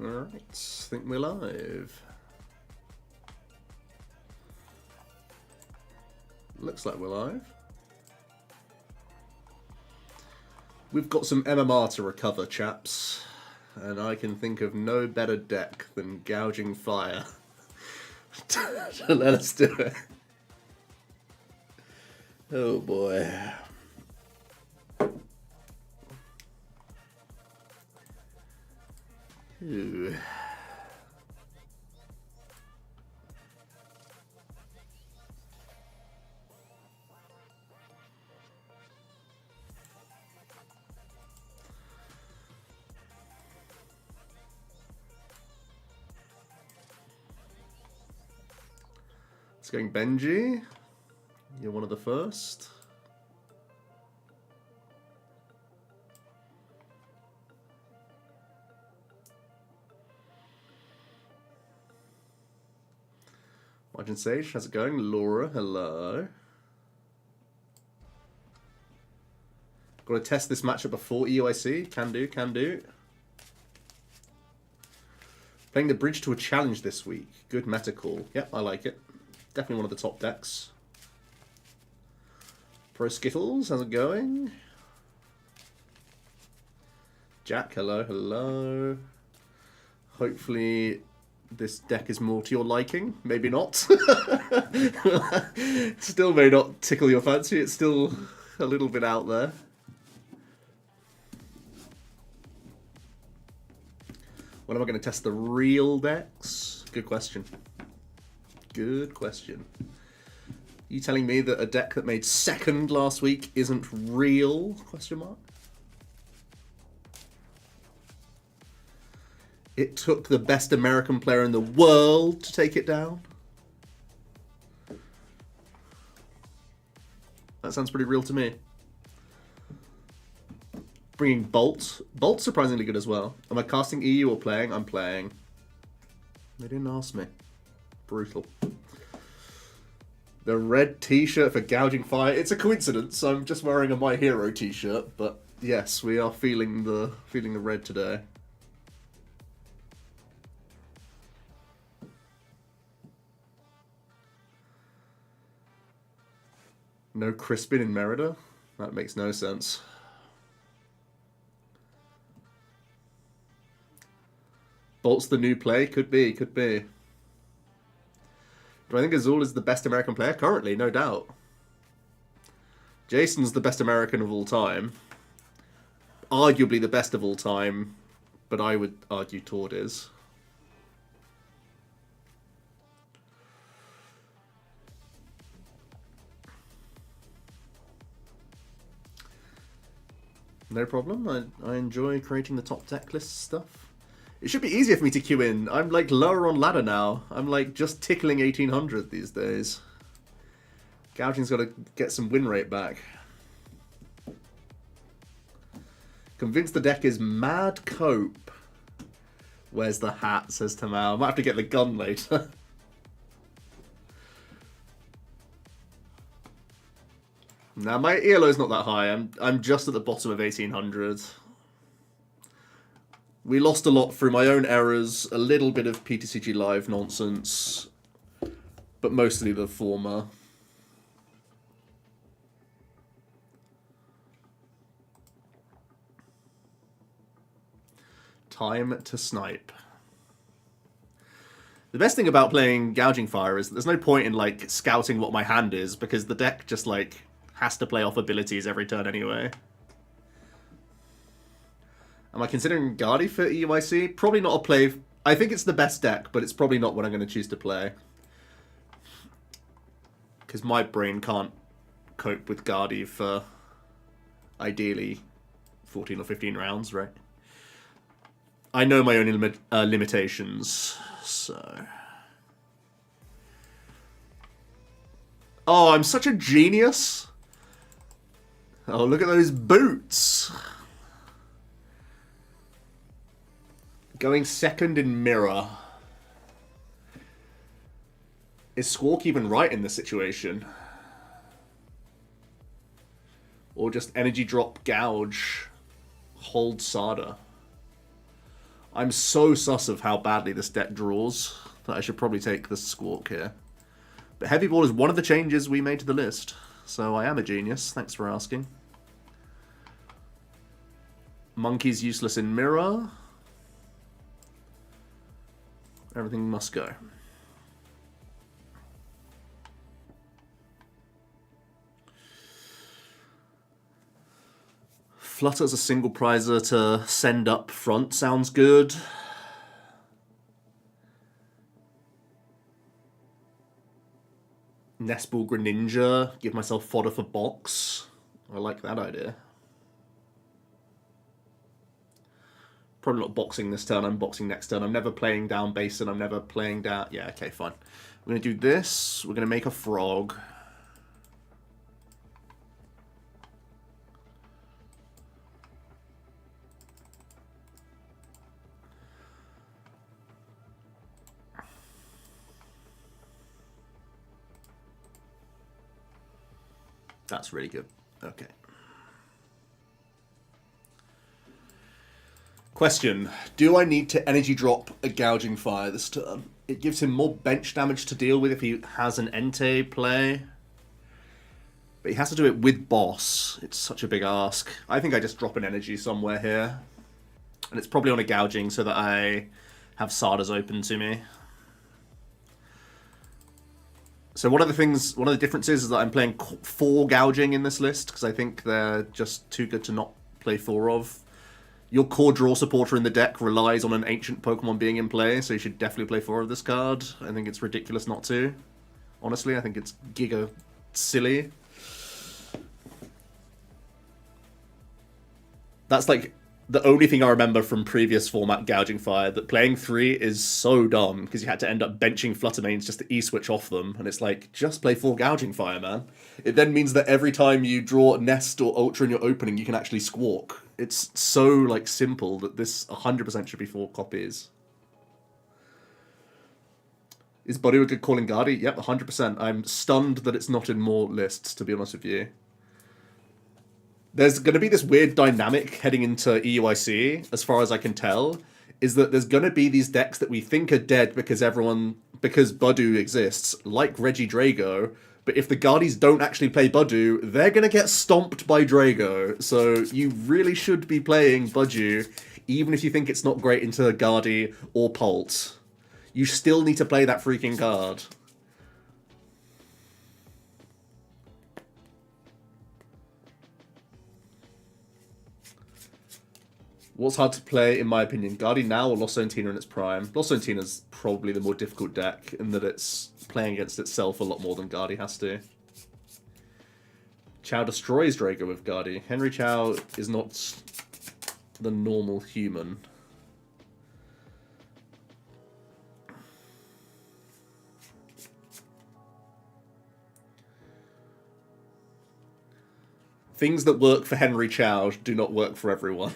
Alright, I think we're live. Looks like we're live. We've got some MMR to recover, chaps. And I can think of no better deck than Gouging Fire to let us do it. Oh boy. Ooh. It's going Benji. You're one of the first. Margin Sage, how's it going? Laura, hello. Got to test this matchup before EUIC. Can do, can do. Playing the bridge to a challenge this week. Good meta call. Yep, I like it. Definitely one of the top decks. Pro Skittles, how's it going? Jack, hello, hello. Hopefully this deck is more to your liking. Maybe not. Still may not tickle your fancy. It's still a little bit out there. When am I going to test the real decks? Good question. Good question. You telling me that a deck that made second last week isn't real? Question mark. It took the best American player in the world to take it down. That sounds pretty real to me. Bringing Bolt. Bolt's surprisingly good as well. Am I casting EU or playing? I'm playing. They didn't ask me. Brutal. The red t-shirt for Gouging Fire. It's a coincidence. I'm just wearing a My Hero t-shirt, but yes, we are feeling the red today. No Crispin in Merida? That makes no sense. Bolt's the new play? Could be, could be. Do I think Azul is the best American player? Currently, no doubt. Jason's the best American of all time. Arguably the best of all time, but I would argue Tord is. No problem. I enjoy creating the top deck list stuff. It should be easier for me to queue in. I'm like lower on ladder now. I'm like just tickling 1800 these days. Gouging's got to get some win rate back. Convinced the deck is Mad Cope. Where's the hat, says Tamal. I might have to get the gun later. Now, my ELO's not that high. I'm just at the bottom of 1800. We lost a lot through my own errors, a little bit of PTCG Live nonsense, but mostly the former. Time to snipe. The best thing about playing Gouging Fire is that there's no point in like scouting what my hand is, because the deck just like has to play off abilities every turn anyway. Am I considering Guardy for EUIC? Probably not a play. I think it's the best deck, but it's probably not what I'm going to choose to play. Because my brain can't cope with Guardy for, ideally, 14 or 15 rounds, right? I know my own limitations, so... Oh, I'm such a genius! Oh, look at those boots! Going second in Mirror. Is Squawk even right in this situation? Or just energy drop Gouge, hold Sada? I'm so sus of how badly this deck draws that I should probably take the Squawk here. But Heavy Ball is one of the changes we made to the list, so I am a genius. Thanks for asking. Monkey's useless in Mirror. Everything must go. Flutter as a single prizer to send up front sounds good. Nestball Greninja, give myself fodder for box. I like that idea. Probably not boxing this turn, I'm boxing next turn. I'm never playing down Basin, I'm never playing down... Yeah, okay, fine. We're going to do this, we're going to make a frog. That's really good. Okay. Question. Do I need to energy drop a Gouging Fire this turn? It gives him more bench damage to deal with if he has an Entei play. But he has to do it with boss. It's such a big ask. I think I just drop an energy somewhere here. And it's probably on a Gouging so that I have Sardas open to me. So one of the differences is that I'm playing 4 Gouging in this list, because I think they're just too good to not play 4 of. Your core draw supporter in the deck relies on an ancient Pokemon being in play, so you should definitely play 4 of this card. I think it's ridiculous not to. Honestly, I think it's giga silly. That's like the only thing I remember from previous format Gouging Fire, that playing 3 is so dumb, because you had to end up benching Fluttermanes just to E-switch off them, and it's like, just play 4 Gouging Fire, man. It then means that every time you draw Nest or Ultra in your opening, you can actually Squawk. It's so, like, simple that this 100% should be 4 copies. Is Buddy a good calling Guardi? Yep, 100%. I'm stunned that it's not in more lists, to be honest with you. There's going to be this weird dynamic heading into EUIC, as far as I can tell, is that there's going to be these decks that we think are dead because Budu exists, like Regidrago, but if the Guardies don't actually play Budu, they're going to get stomped by Drago. So you really should be playing Budu, even if you think it's not great into Guardi or Pult. You still need to play that freaking card. What's hard to play, in my opinion? Guardian now or Lost Zone Tina in its prime? Lost Zone Tina's probably the more difficult deck, in that it's playing against itself a lot more than Guardi has to. Chow destroys Drago with Guardi. Henry Chow is not the normal human. Things that work for Henry Chow do not work for everyone.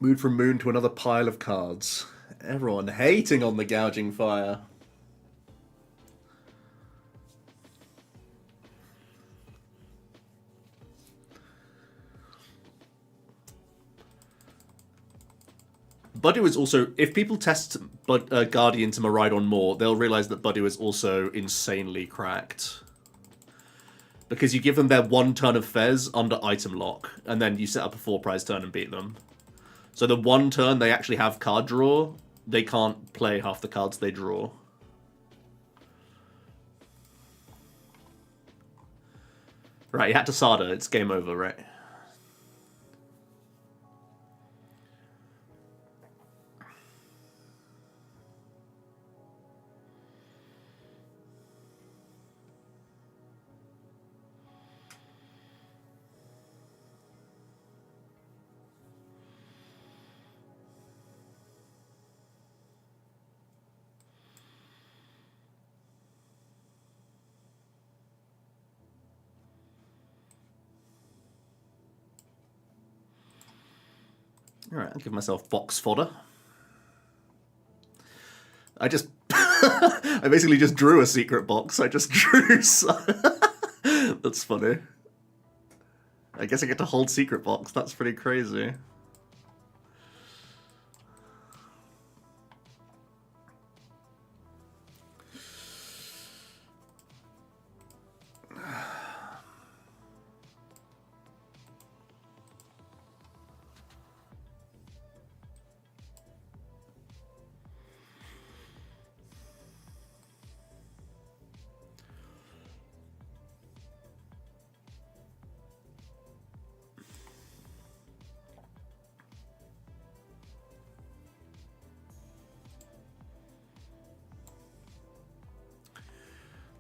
Moved from Moon to another pile of cards. Everyone hating on the Gouging Fire. Budu is also... If people test Guardian to Miraidon more, they'll realize that Budu is also insanely cracked. Because you give them their 1 turn of Fez under item lock, and then you set up a 4-prize turn and beat them. So the 1 turn they actually have card draw, they can't play half the cards they draw. Right, you had to Sada, it's game over, right? Alright, I'll give myself box fodder. I just I basically just drew a secret box. I just drew... That's funny. I guess I get to hold secret box. That's pretty crazy.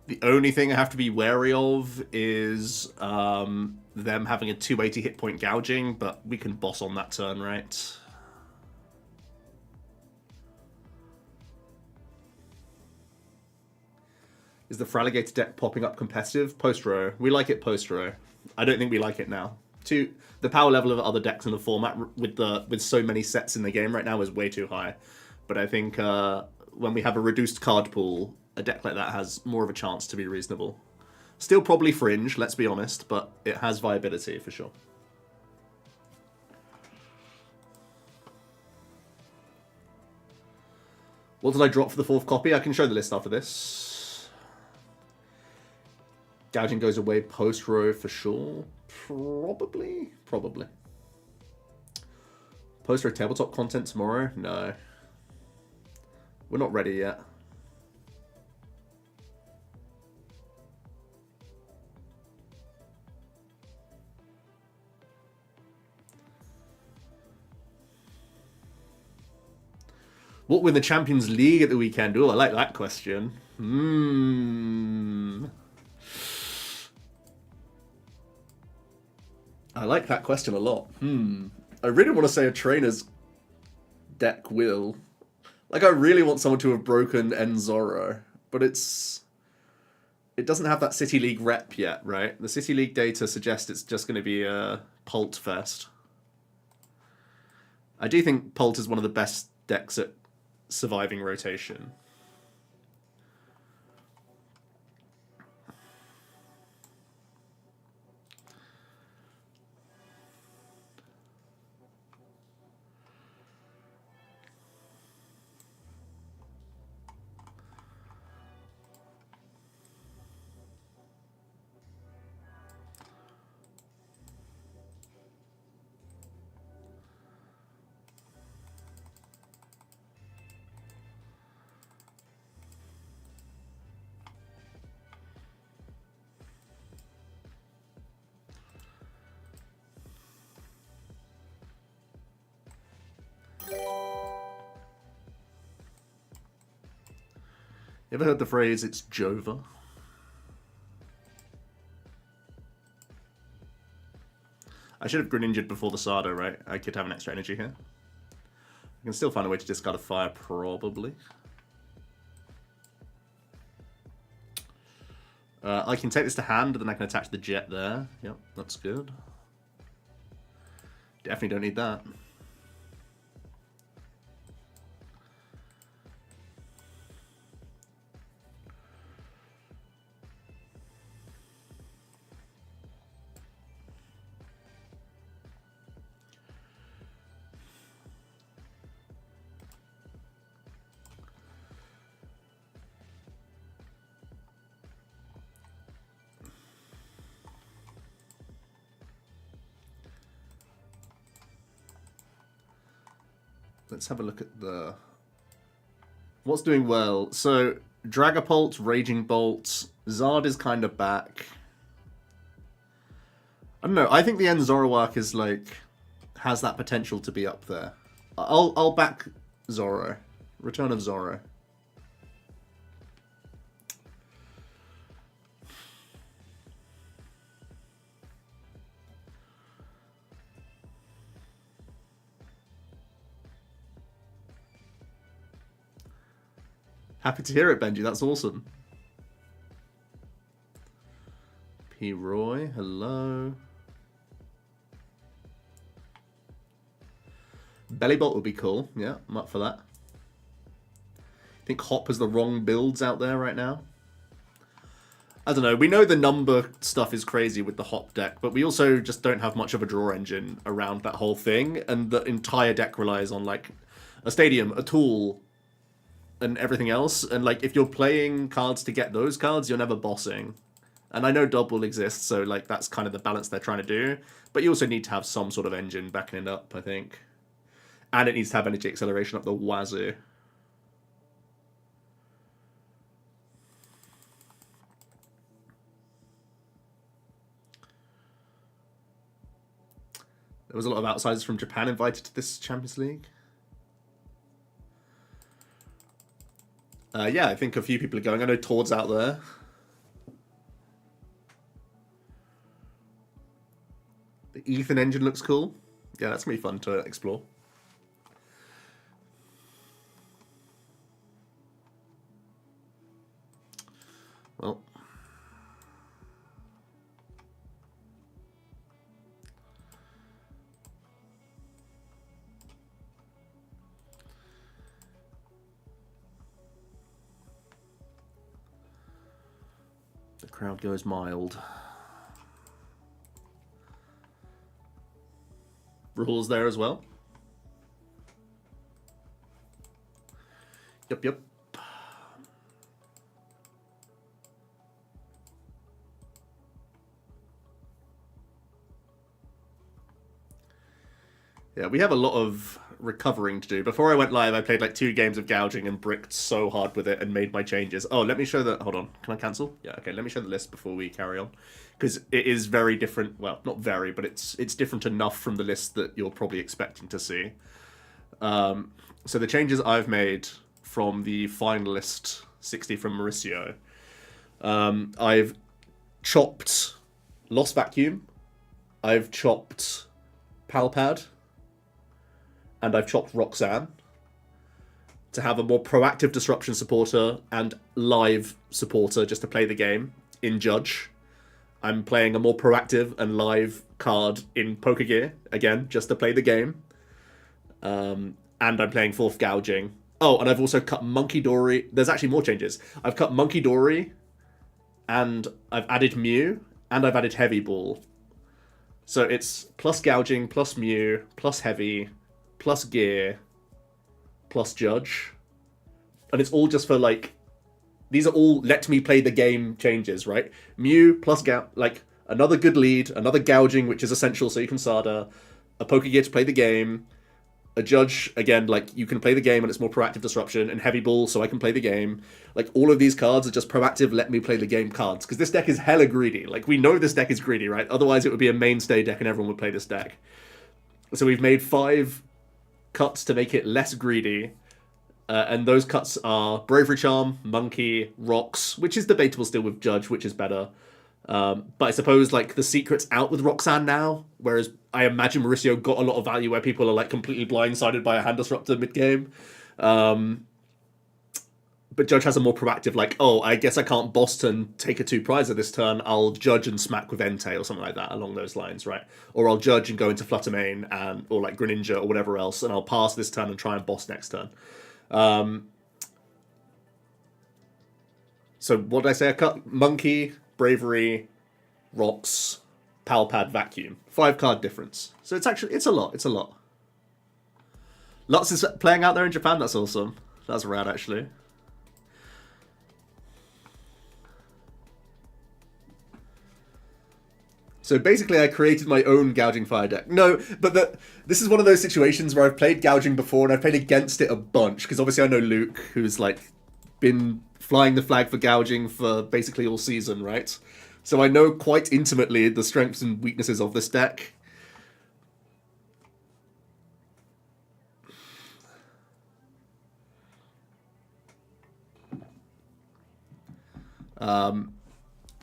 The only thing I have to be wary of is them having a 280 hit point gouging, but we can boss on that turn, right? Is the Fraligator deck popping up competitive? Post-row. We like it post-row. I don't think we like it now. The power level of other decks in the format with so many sets in the game right now is way too high. But I think when we have a reduced card pool, a deck like that has more of a chance to be reasonable. Still probably fringe, let's be honest, but it has viability for sure. What did I drop for the 4th copy? I can show the list after this. Gouging goes away post-row for sure. Probably. Post-row tabletop content tomorrow? No. We're not ready yet. What win the Champions League at the weekend? Oh, I like that question. I like that question a lot. I really want to say a trainer's deck will. Like, I really want someone to have broken Enzoro, but it doesn't have that City League rep yet, right? The City League data suggests it's just going to be a Pult fest. I do think Pult is one of the best decks at surviving rotation. You ever heard the phrase, it's Jova? I should have Greninja'd before the Sardo, right? I could have an extra energy here. I can still find a way to discard a fire, probably. I can take this to hand, and then I can attach the jet there. Yep, that's good. Definitely don't need that. Let's have a look at the... What's doing well? So, Dragapult, Raging Bolt, Zard is kind of back. I don't know, I think the end Zoroark is like... has that potential to be up there. I'll back Zoro. Return of Zoro. Happy to hear it, Benji. That's awesome. P. Roy, hello. Bellybolt would be cool. Yeah, I'm up for that. I think Hop has the wrong builds out there right now. I don't know. We know the number stuff is crazy with the Hop deck, but we also just don't have much of a draw engine around that whole thing, and the entire deck relies on like a stadium, a tool, and everything else. And like if you're playing cards to get those cards, you're never bossing. And I know double exists, so like that's kind of the balance they're trying to do. But you also need to have some sort of engine backing it up, I think. And it needs to have energy acceleration up the wazoo. There was a lot of outsiders from Japan invited to this Champions League. Yeah, I think a few people are going. I know Todd's out there. The Ethan engine looks cool. Yeah, that's going to be fun to explore. Well. The crowd goes mild. Rules there as well. Yep. Yeah, we have a lot of recovering to do. Before I went live, I played like 2 games of gouging and bricked so hard with it and made my changes. Oh, let me show the... Hold on. Can I cancel? Yeah, okay. Let me show the list before we carry on. Because it is very different. Well, not very, but it's different enough from the list that you're probably expecting to see. So the changes I've made from the finalist 60 from Mauricio. I've chopped Lost Vacuum. I've chopped Palpad. And I've chopped Roxanne to have a more proactive disruption supporter and live supporter just to play the game in Judge. I'm playing a more proactive and live card in Poker Gear, again, just to play the game. And I'm playing 4th Gouging. Oh, and I've also cut Monkey Dory. There's actually more changes. I've cut Monkey Dory, and I've added Mew, and I've added Heavy Ball. So it's plus Gouging, plus Mew, plus Heavy, plus Gear, plus Judge. And it's all just for, like... These are all let me play the game changes, right? Mew plus like another good lead, another Gouging, which is essential so you can Sada, a Poker Gear to play the game, a Judge, again, like you can play the game and it's more proactive disruption, and Heavy Ball so I can play the game. Like all of these cards are just proactive let me play the game cards, because this deck is hella greedy. Like we know this deck is greedy, right? Otherwise it would be a mainstay deck and everyone would play this deck. So we've made 5 cuts to make it less greedy. And those cuts are Bravery Charm, Monkey, Rocks, which is debatable still with Judge, which is better. But I suppose like the secret's out with Roxanne now, whereas I imagine Mauricio got a lot of value where people are like completely blindsided by a hand disruptor mid-game. But Judge has a more proactive, like, oh, I guess I can't boss turn, take a 2 prizer this turn, I'll Judge and smack with Entei or something like that along those lines, right? Or I'll Judge and go into Fluttermane and or like Greninja or whatever else, and I'll pass this turn and try and boss next turn. So what did I say? I cut Monkey, Bravery, Rocks, Palpad, Vacuum. 5 card difference. So it's a lot. Lots is playing out there in Japan. That's awesome. That's rad, actually. So basically I created my own Gouging Fire deck. No, but this is one of those situations where I've played Gouging before and I've played against it a bunch, because obviously I know Luke, who's like been flying the flag for Gouging for basically all season, right? So I know quite intimately the strengths and weaknesses of this deck.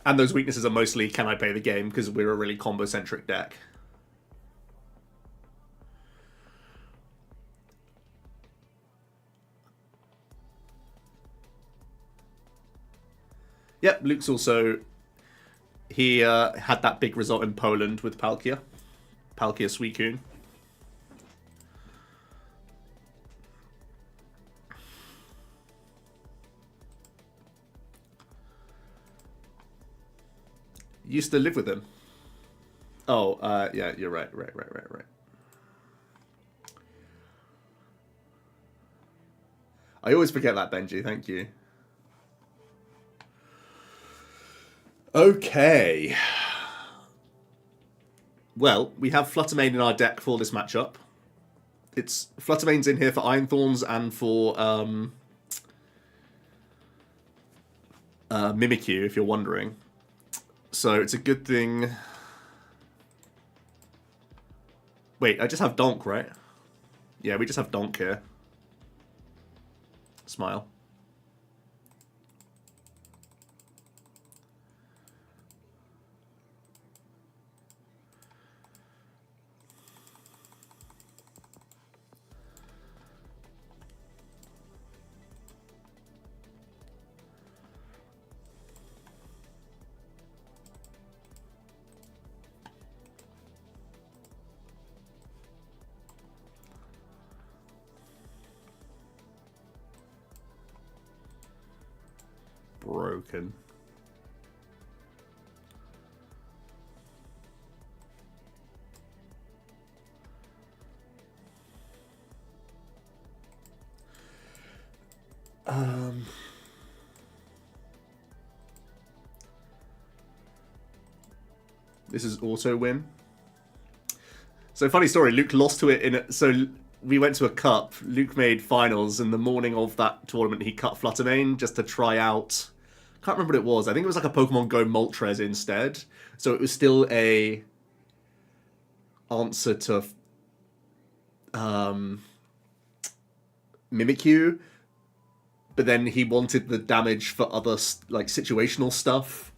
And those weaknesses are mostly, can I play the game? Because we're a really combo-centric deck. Yep, Luke's also... He had that big result in Poland with Palkia. Palkia Suicune. Used to live with him. Oh, yeah, you're right. Right. I always forget that, Benji. Thank you. Okay. Well, we have Fluttermane in our deck for this matchup. It's Fluttermane's in here for Iron Thorns and for Mimikyu, if you're wondering. So it's a good thing. Wait, I just have Donk, right? Yeah, we just have Donk here. Smile. Broken. This is auto win. So funny story. Luke lost to it in it. So we went to a cup. Luke made finals, and the morning of that tournament, he cut Fluttermane just to try out. Can't remember what it was. I think it was like a Pokemon Go Moltres instead. So it was still a answer to Mimikyu, but then he wanted the damage for other like situational stuff.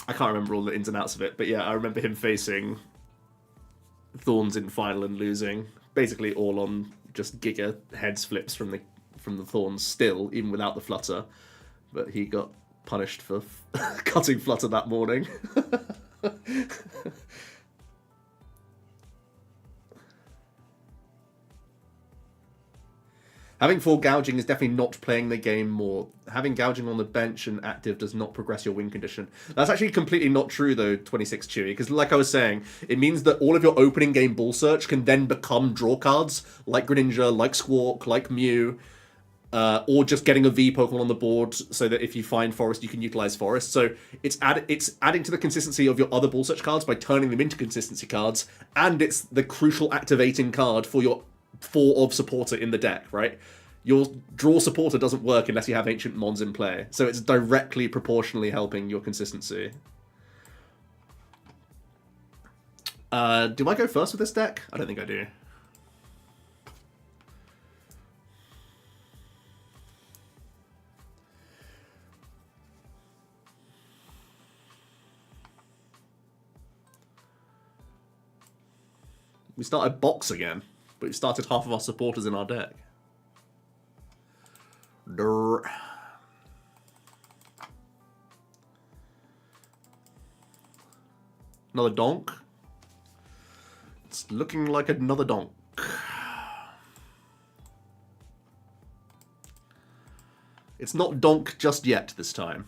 I can't remember all the ins and outs of it, but yeah, I remember him facing Thorns in final and losing, basically all on just Giga heads flips from the Thorns still, even without the Flutter. But he got punished for cutting Flutter that morning. Having 4 gouging is definitely not playing the game more. Having gouging on the bench and active does not progress your win condition. That's actually completely not true, though, 26 Chewy, because like I was saying, it means that all of your opening game Bull Search can then become draw cards, like Greninja, like Squawk, like Mew, or just getting a V Pokemon on the board so that if you find Forest, you can utilize Forest. So it's adding to the consistency of your other Bull Search cards by turning them into consistency cards, and it's the crucial activating card for your 4 of supporter in the deck, right? Your draw supporter doesn't work unless you have Ancient Mons in play, so it's directly proportionally helping your consistency. Do I go first with this deck? I don't think I do. We started box again, but we started half of our supporters in our deck. Durr. Another donk. It's looking like another donk. It's not donk just yet this time.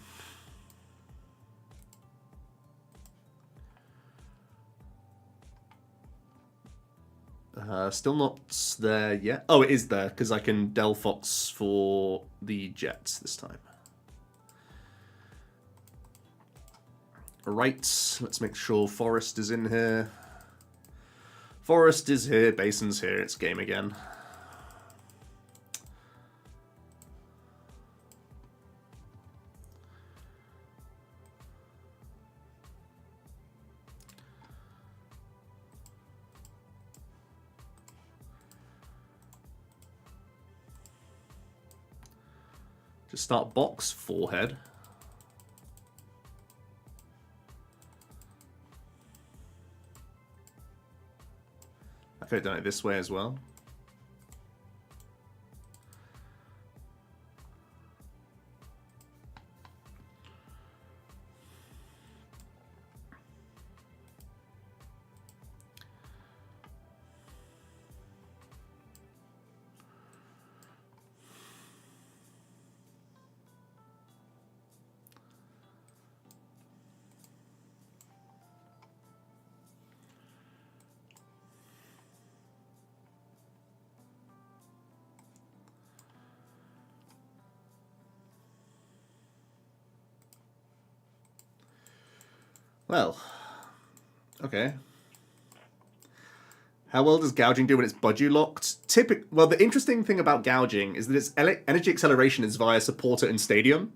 Still not there yet. Oh, it is there, because I can Delphox for the Jets this time. Alright, let's make sure Forest is in here. Forest is here, Basin's here, it's game again. Just start box, forehead. I could have done it this way as well. Well, okay. How well does gouging do when it's budgie locked? Well, the interesting thing about gouging is that its energy acceleration is via supporter and stadium,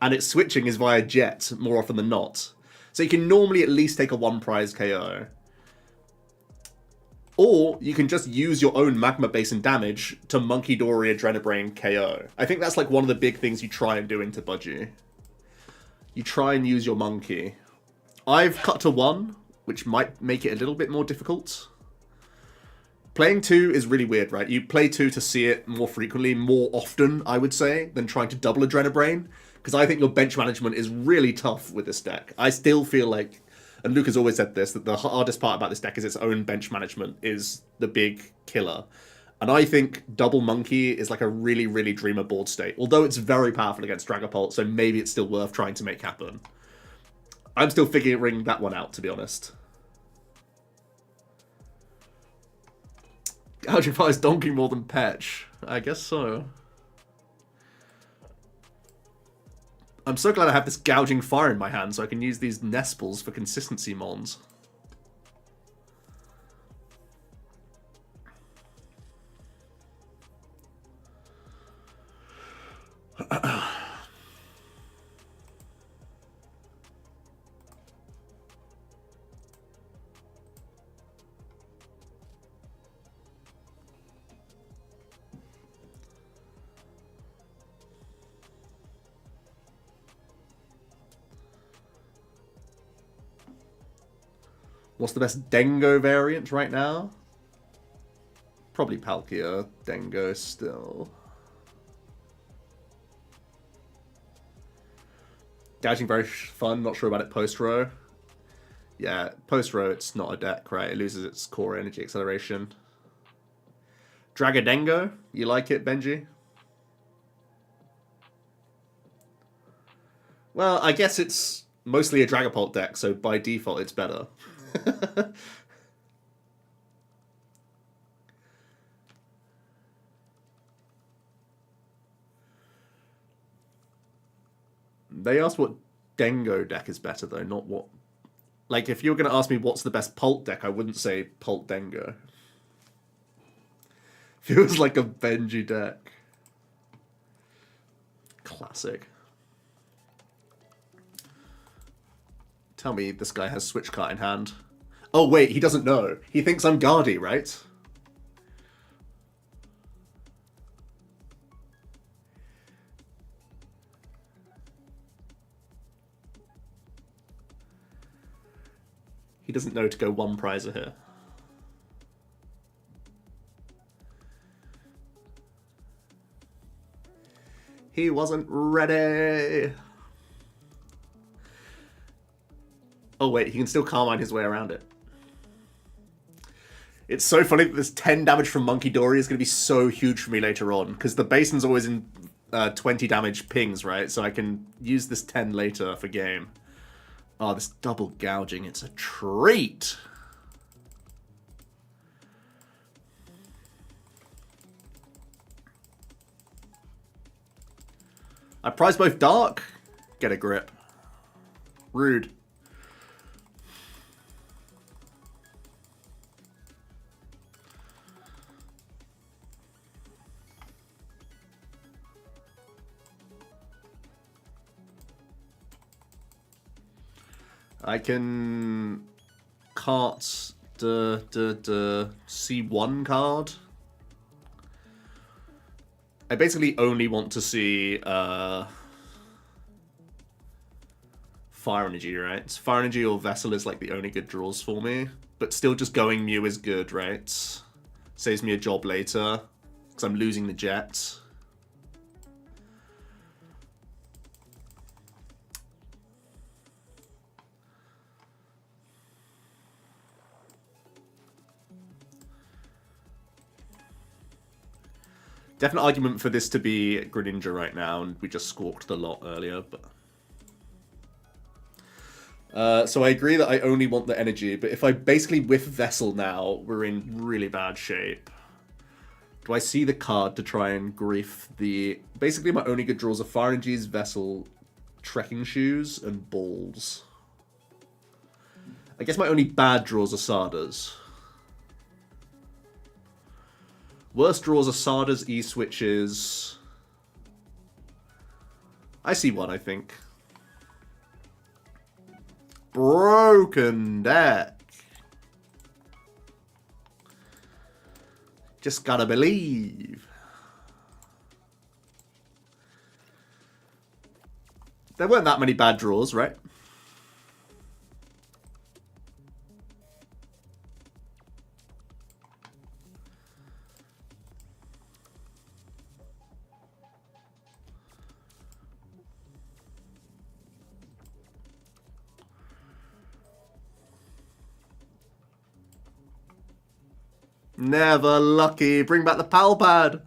and its switching is via jet more often than not. So you can normally at least take a one prize KO. Or you can just use your own magma base and damage to Monkey Dory Adrenabrain KO. I think that's like one of the big things you try and do into budgie. You try and use your monkey. I've cut to 1, which might make it a little bit more difficult. Playing 2 is really weird, right? You play 2 to see it more frequently, more often, I would say, than trying to double Adrenabrain. Because I think your bench management is really tough with this deck. I still feel like, and Luke has always said this, that the hardest part about this deck is its own bench management is the big killer. And I think double monkey is like a really, really dreamer board state. Although it's very powerful against Dragapult, so maybe it's still worth trying to make happen. I'm still figuring that one out, to be honest. Gouging Fire is donking more than Petch. I guess so. I'm so glad I have this Gouging Fire in my hand so I can use these Nesples for consistency mons. What's the best Dengo variant right now? Probably Palkia. Dengo still. Gouging very fun. Not sure about it post-row. Yeah, post-row it's not a deck, right? It loses its core energy acceleration. Dragadengo? You like it, Benji? Well, I guess it's mostly a Dragapult deck, so by default it's better. They asked what Dengo deck is better, though, not what... Like, if you were going to ask me what's the best Pult deck, I wouldn't say Pult Dengo. Feels like a Benji deck. Classic. Tell me this guy has Switch Cart in hand. Oh, wait, he doesn't know. He thinks I'm Guardy, right? He doesn't know to go one prizer here. He wasn't ready. Oh wait, he can still Carmine his way around it. It's so funny that this 10 damage from Monkey Dory is going to be so huge for me later on, because the basin's always in 20 damage pings, right? So I can use this 10 later for game. Oh, this double gouging, it's a treat! I prize both dark. Get a grip. Rude. I can cart the C1 card. I basically only want to see Fire Energy, right? Fire Energy or Vessel is like the only good draws for me. But still just going Mew is good, right? Saves me a job later, because I'm losing the Jet. Definite argument for this to be Greninja right now, and we just squawked the lot earlier, but... so I agree that I only want the energy, but if I basically whiff Vessel now, we're in really bad shape. Do I see the card to try and grief the... Basically my only good draws are Fire Energies, Vessel, Trekking Shoes, and Balls. I guess my only bad draws are Sardas. Worst draws are Sardas, E-switches. I see one, I think. Broken deck. Just gotta believe. There weren't that many bad draws, right? Never lucky. Bring back the pal pad.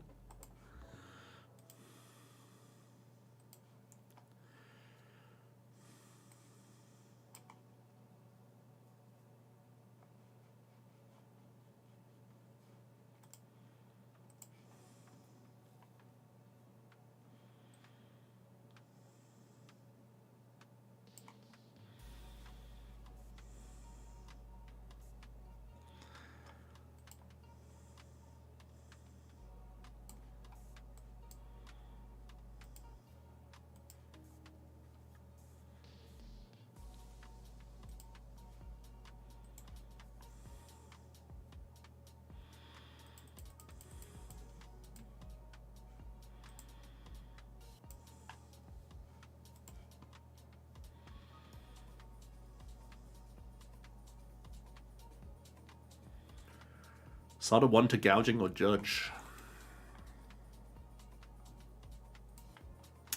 Sada 1 to gouging or judge?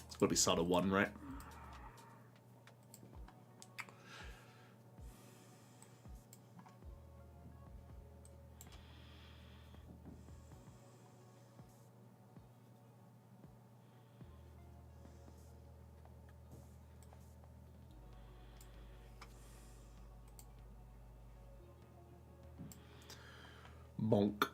It's gotta be Sada 1, right? Bonk.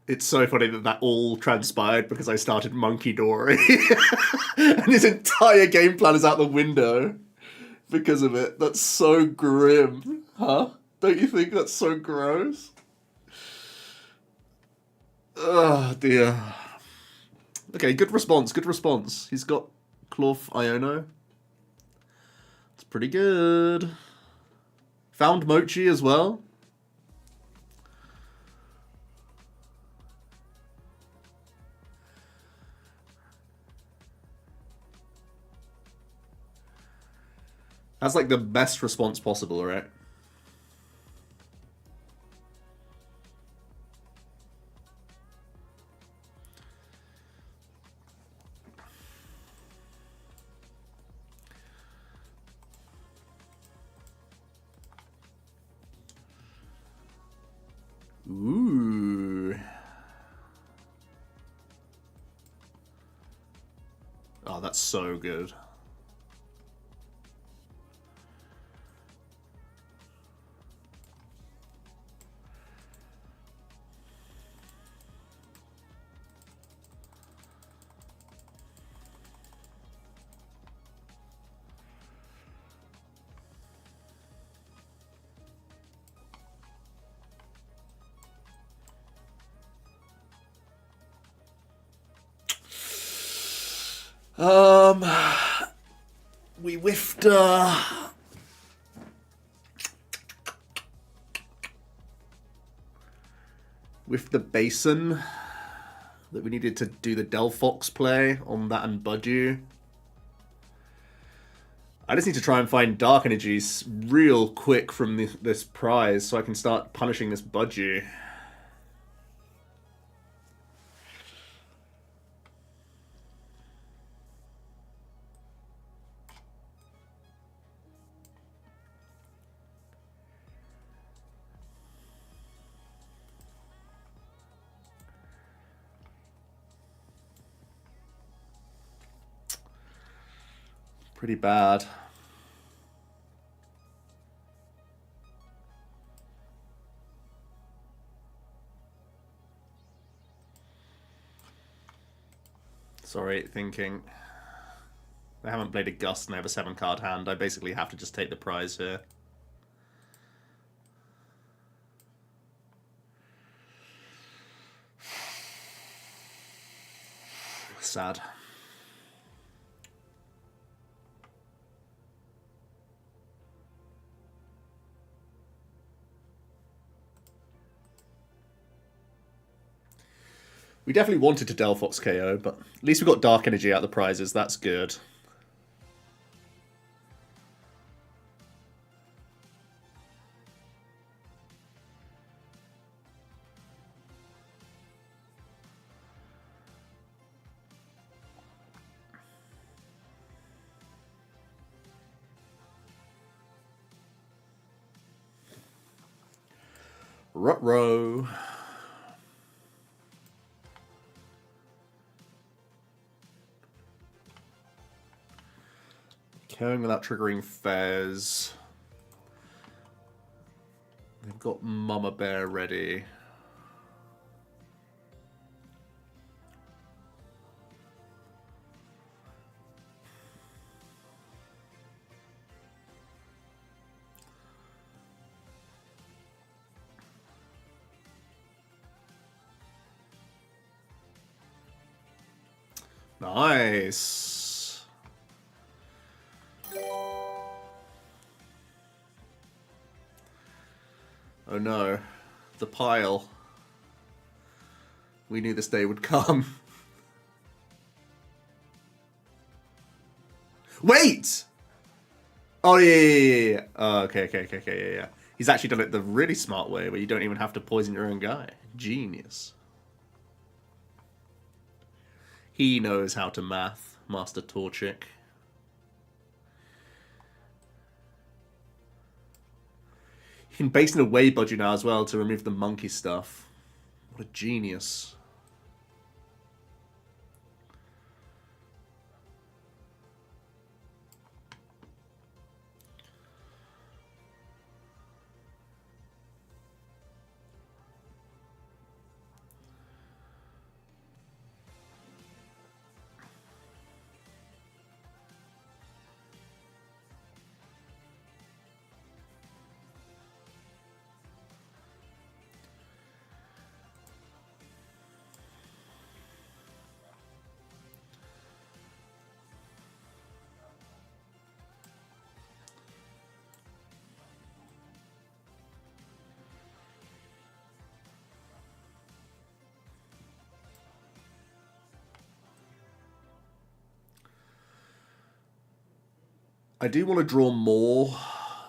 It's so funny that that all transpired because I started Monkey Dory. And his entire game plan is out the window because of it. That's so grim. Huh? Don't you think that's so gross? Oh, dear. Okay, good response, good response. He's got Cloth Iono. It's pretty good. Found Mochi as well. That's like the best response possible, right? Ooh. Oh, that's so good. We whiffed, with the basin that we needed to do the Delphox play on that and Budgie. I just need to try and find Dark Energies real quick from this prize so I can start punishing this Budgie. Pretty bad. Alright, thinking. They haven't played a Gust and they have a 7-card hand. I basically have to just take the prize here. Sad. We definitely wanted to Delphox KO, but at least we got Dark Energy out of the prizes. That's good. Ruh-roh. KOing without triggering Fez. They've got Mama Bear ready. Nice. Oh no. The pile. We knew this day would come. Wait! Oh, yeah. Oh, okay, yeah. He's actually done it the really smart way, where you don't even have to poison your own guy. Genius. He knows how to math, Master Torchic. You can base an away budget now as well to remove the monkey stuff. What a genius. I do want to draw more,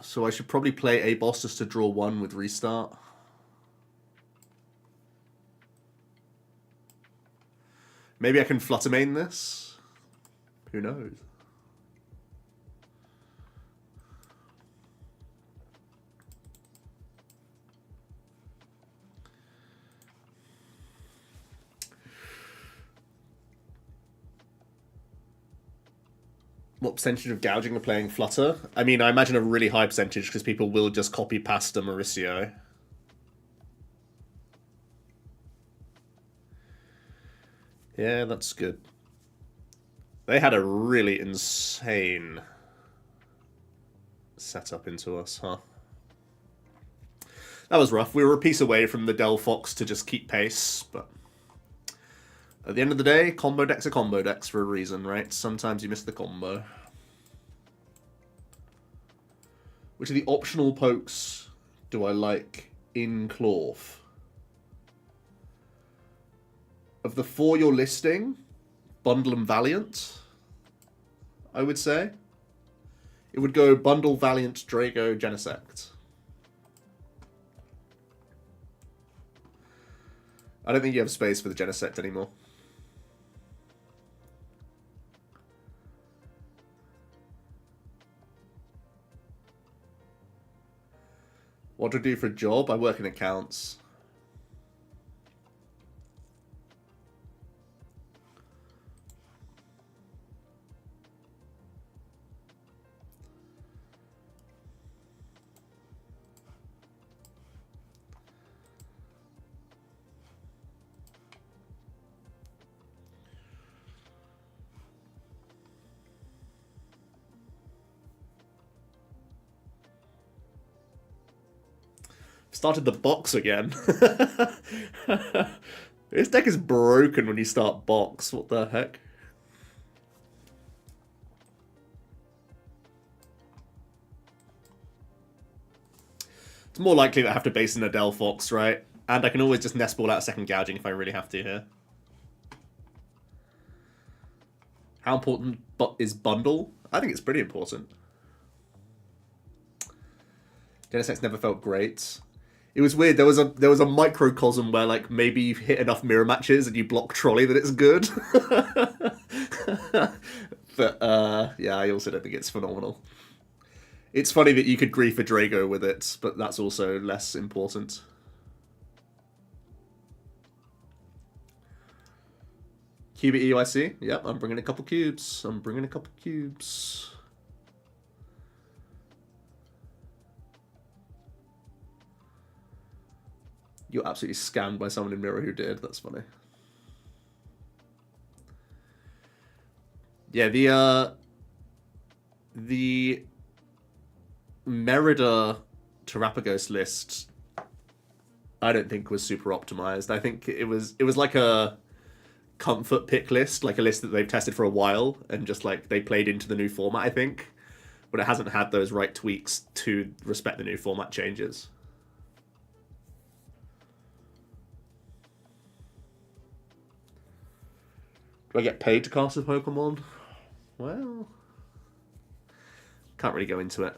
so I should probably play a boss just to draw one with restart. Maybe I can Fluttermane this? Who knows? What percentage of gouging are playing Flutter? I mean, I imagine a really high percentage because people will just copy pasta Mauricio. Yeah, that's good. They had a really insane setup into us, huh? That was rough. We were a piece away from the Delphox to just keep pace, but at the end of the day, combo decks are combo decks for a reason, right? Sometimes you miss the combo. Which of the optional pokes do I like in Clorf? Of the 4 you're listing, Bundle and Valiant, I would say. It would go Bundle, Valiant, Drago, Genesect. I don't think you have space for the Genesect anymore. What do I do for a job? I work in accounts. Started the box again. This deck is broken when you start box. What the heck? It's more likely that I have to base in a Delphox, right? And I can always just nest ball out second gouging if I really have to here. How important is bundle? I think it's pretty important. Genesex never felt great. It was weird. There was a microcosm where like maybe you hit enough mirror matches and you block trolley that it's good. But yeah, I also don't think it's phenomenal. It's funny that you could grief a Drago with it, but that's also less important. Cube at EUIC? Yep, I'm bringing a couple cubes. You're absolutely scammed by someone in Mirror who did. That's funny. Yeah, the Merida Terrapagos list I don't think was super optimized. I think it was like a comfort pick list, like a list that they've tested for a while and just like they played into the new format, I think. But it hasn't had those right tweaks to respect the new format changes. Do I get paid to cast a Pokemon? Well, can't really go into it.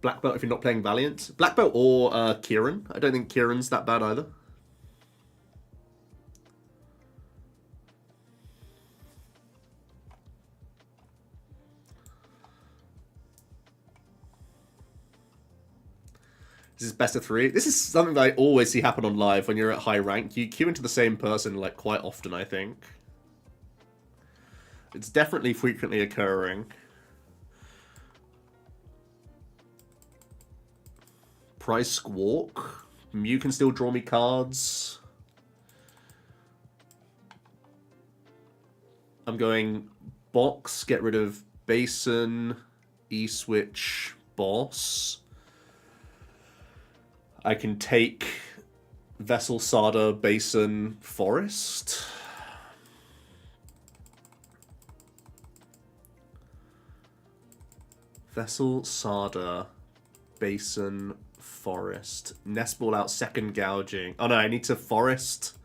Black Belt if you're not playing Valiant. Black Belt or Kieran. I don't think Kieran's that bad either. This is best of 3. This is something that I always see happen on live when you're at high rank. You queue into the same person like quite often, I think. It's definitely frequently occurring. Price Squawk. Mew can still draw me cards. I'm going box, get rid of Basin, E-switch, boss. I can take Vessel, Sada, Basin, Forest. Vessel, Sada, Basin, Forest. Nest ball out second gouging. Oh no, I need to Forest.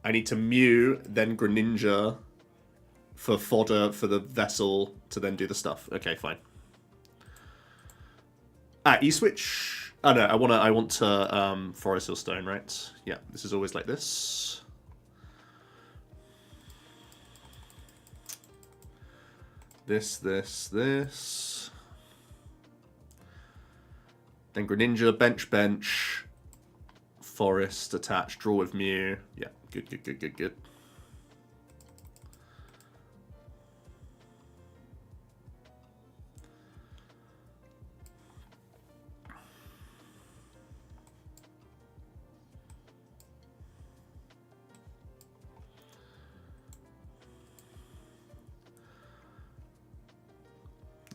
I need to Mew, then Greninja for fodder for the Vessel to then do the stuff. Okay, fine. E-switch. Oh no, I want to Forest Hill Stone, right? Yeah, this is always like this. This. Then Greninja, bench. Forest, attach, draw with Mew. Yeah, good.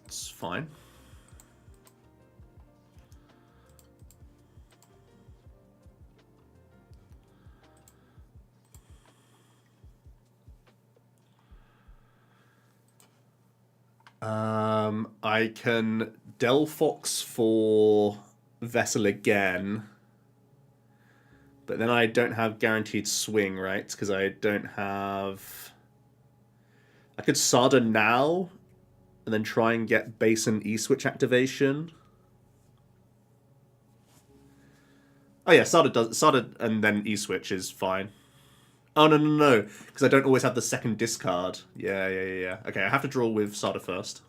It's fine. I can Delphox for Vessel again, but then I don't have guaranteed swing, right? Because I don't have... I could Sada now, and then try and get Basin E-switch activation. Oh yeah, Sada and then E-switch is fine. Oh, no. Because I don't always have the second discard. Yeah. Okay, I have to draw with Sada first.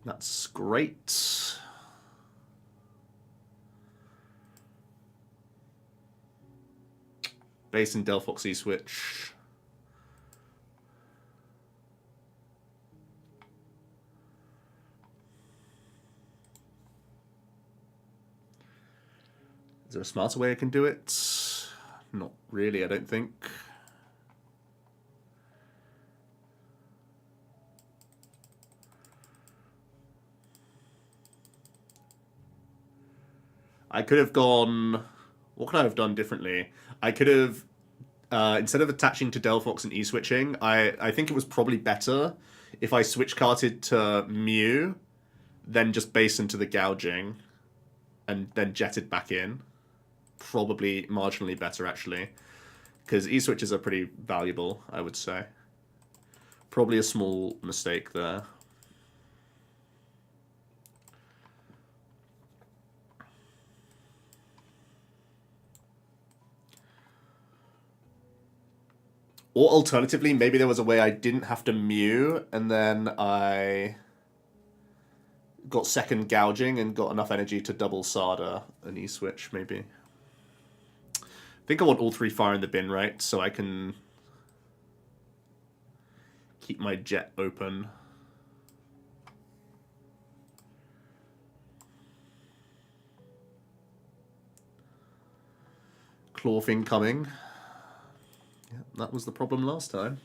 That's great. Base and Delphox E-switch. Is there a smarter way I can do it? Not really, I don't think. I could have gone... What could I have done differently? I could have... instead of attaching to Delphox and E-switching, I think it was probably better if I switch carted to Mew, then just base into the gouging, and then jetted back in. Probably marginally better, actually. Because E-switches are pretty valuable, I would say. Probably a small mistake there. Or alternatively, maybe there was a way I didn't have to Mew, and then I got second gouging and got enough energy to double Sada an E-switch, maybe. I think I want all 3 fire in the bin, right? So I can keep my jet open. Clawfing coming. Yeah, that was the problem last time.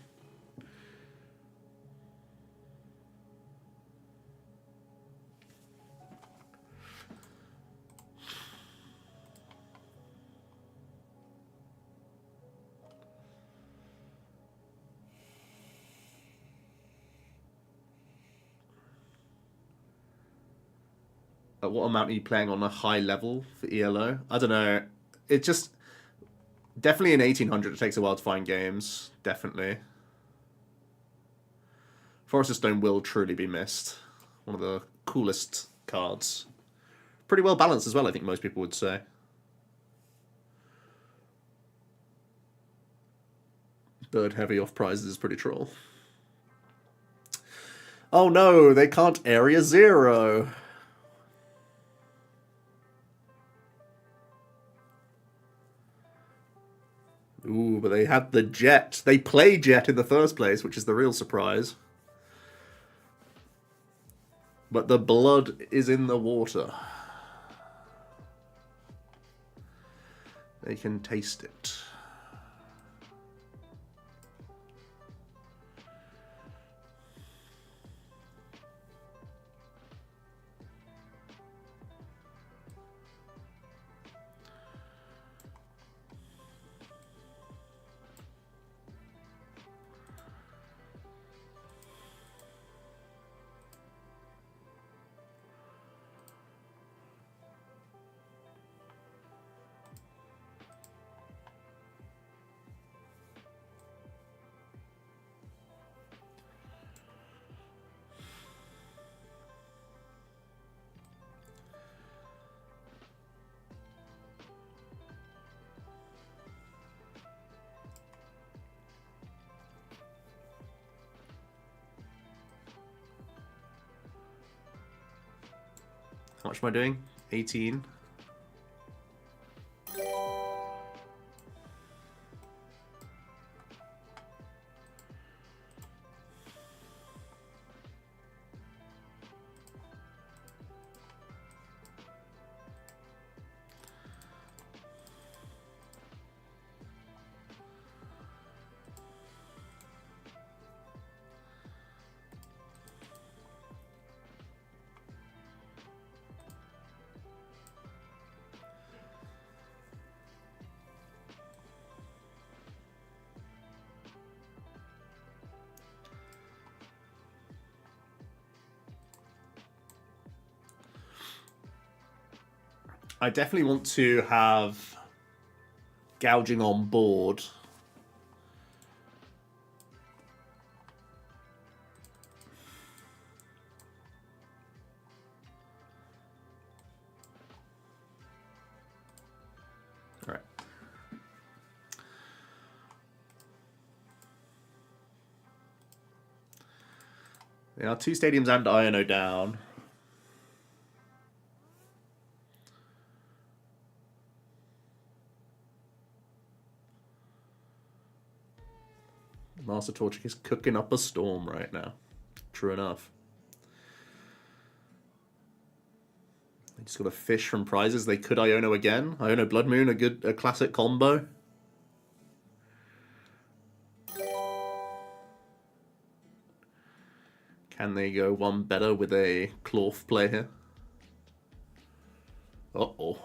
At what amount are you playing on a high level for ELO? I don't know. It just... Definitely in 1800 it takes a while to find games. Definitely. Forest of Stone will truly be missed. One of the coolest cards. Pretty well balanced as well, I think most people would say. Bird heavy off prizes is pretty troll. Oh no, they can't Area Zero. Ooh, but they had the jet. They play jet in the first place, which is the real surprise. But the blood is in the water. They can taste it. How much am I doing? 18. I definitely want to have gouging on board. All right. There are 2 stadiums and Iono down. Master Torchic is cooking up a storm right now. True enough. They just got a fish from prizes. They could Iono again. Iono Blood Moon, a classic combo. Can they go one better with a Clorf play here? Uh-oh.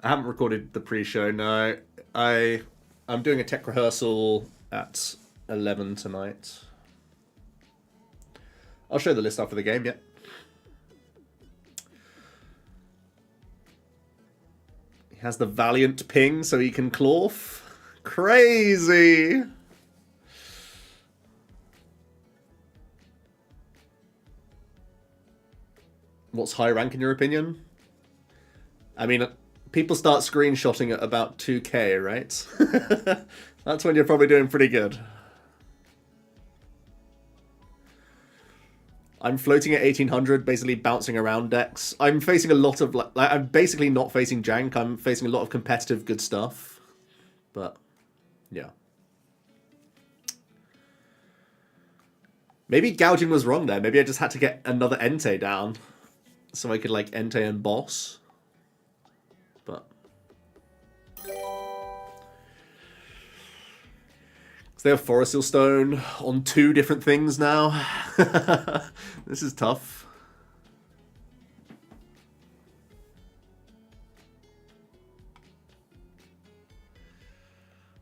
I haven't recorded the pre-show, no. I'm doing a tech rehearsal at 11 tonight. I'll show the list after the game, yeah. He has the Valiant ping so he can Clorf. Crazy! What's high rank in your opinion? I mean, people start screenshotting at about 2k, right? That's when you're probably doing pretty good. I'm floating at 1800, basically bouncing around decks. I'm facing a lot of... I'm basically not facing jank. I'm facing a lot of competitive good stuff. But, yeah. Maybe gouging was wrong there. Maybe I just had to get another Entei down. So I could, like, Entei and boss. But... they have Forest Seal Stone on 2 different things now. This is tough.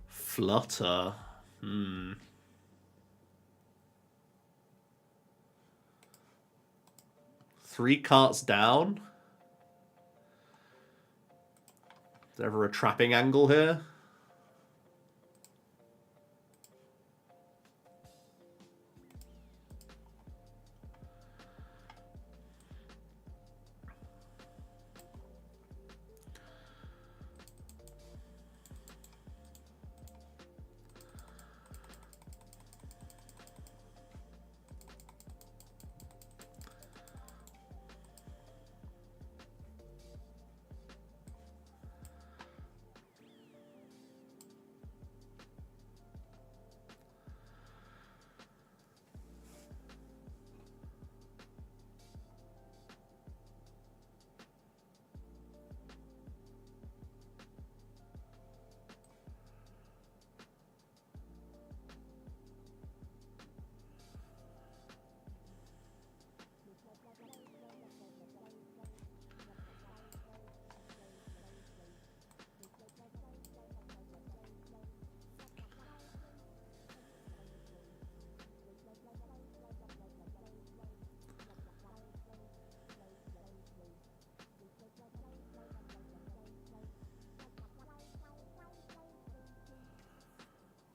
Flutter. 3 carts down. Is there ever a trapping angle here?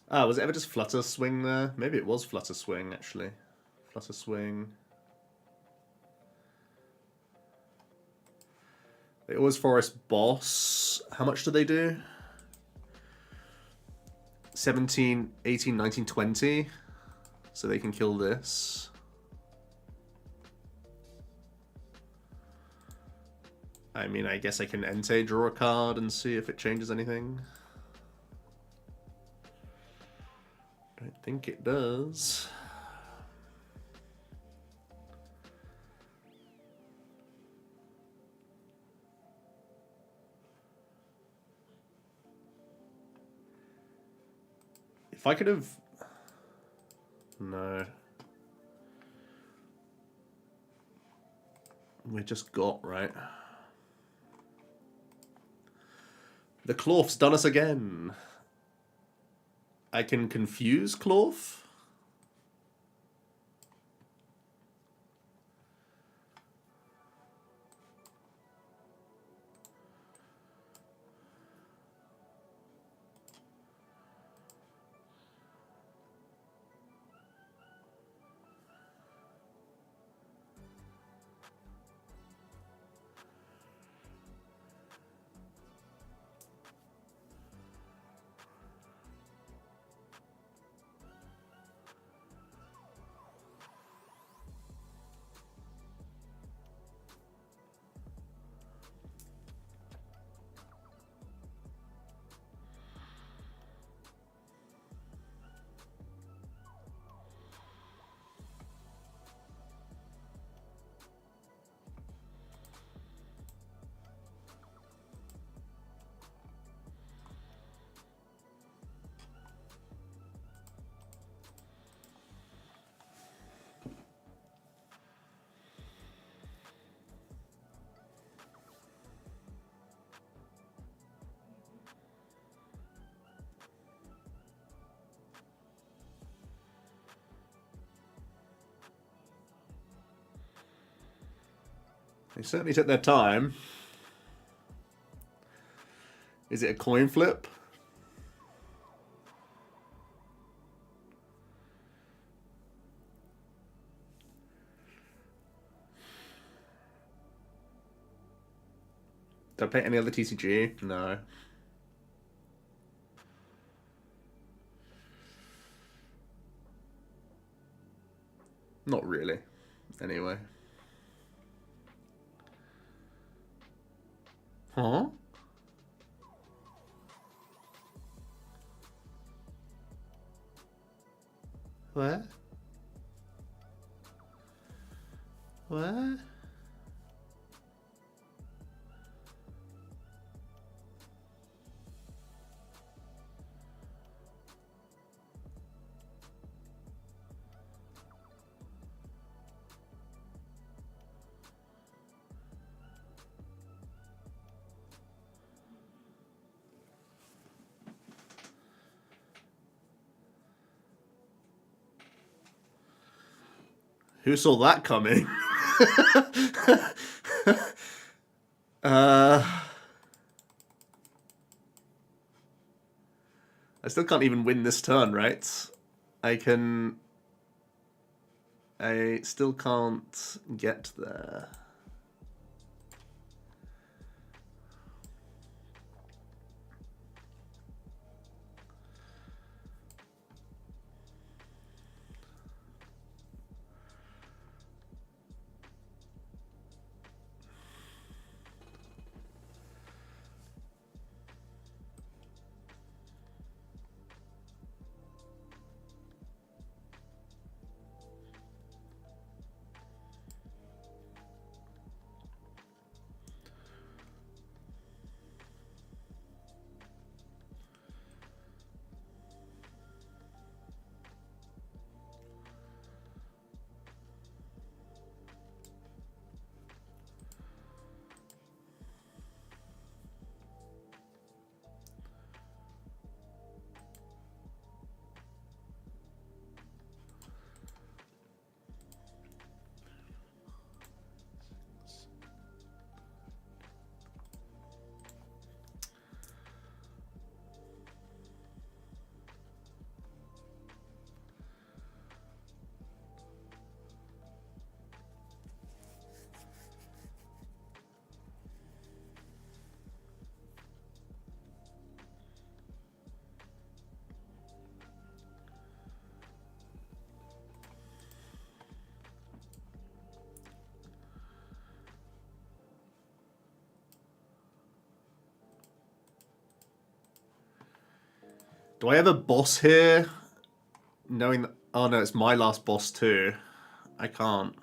Ah, was it ever just Flutter Swing there? Maybe it was Flutter Swing, actually. Flutter Swing. They always Forest Boss. How much do they do? 17, 18, 19, 20. So they can kill this. I mean, I guess I can Entei draw a card and see if it changes anything. I think it does. If I could have... No. We just got, right? The Clorf's done us again. I can confuse Cloth. They certainly took their time. Is it a coin flip? Did I play any other TCG? No. Not really. Anyway. Huh? What? What? Who saw that coming? I still can't even win this turn, right? I still can't get there. Do I have a boss here? Knowing that... Oh no, it's my last boss too. I can't.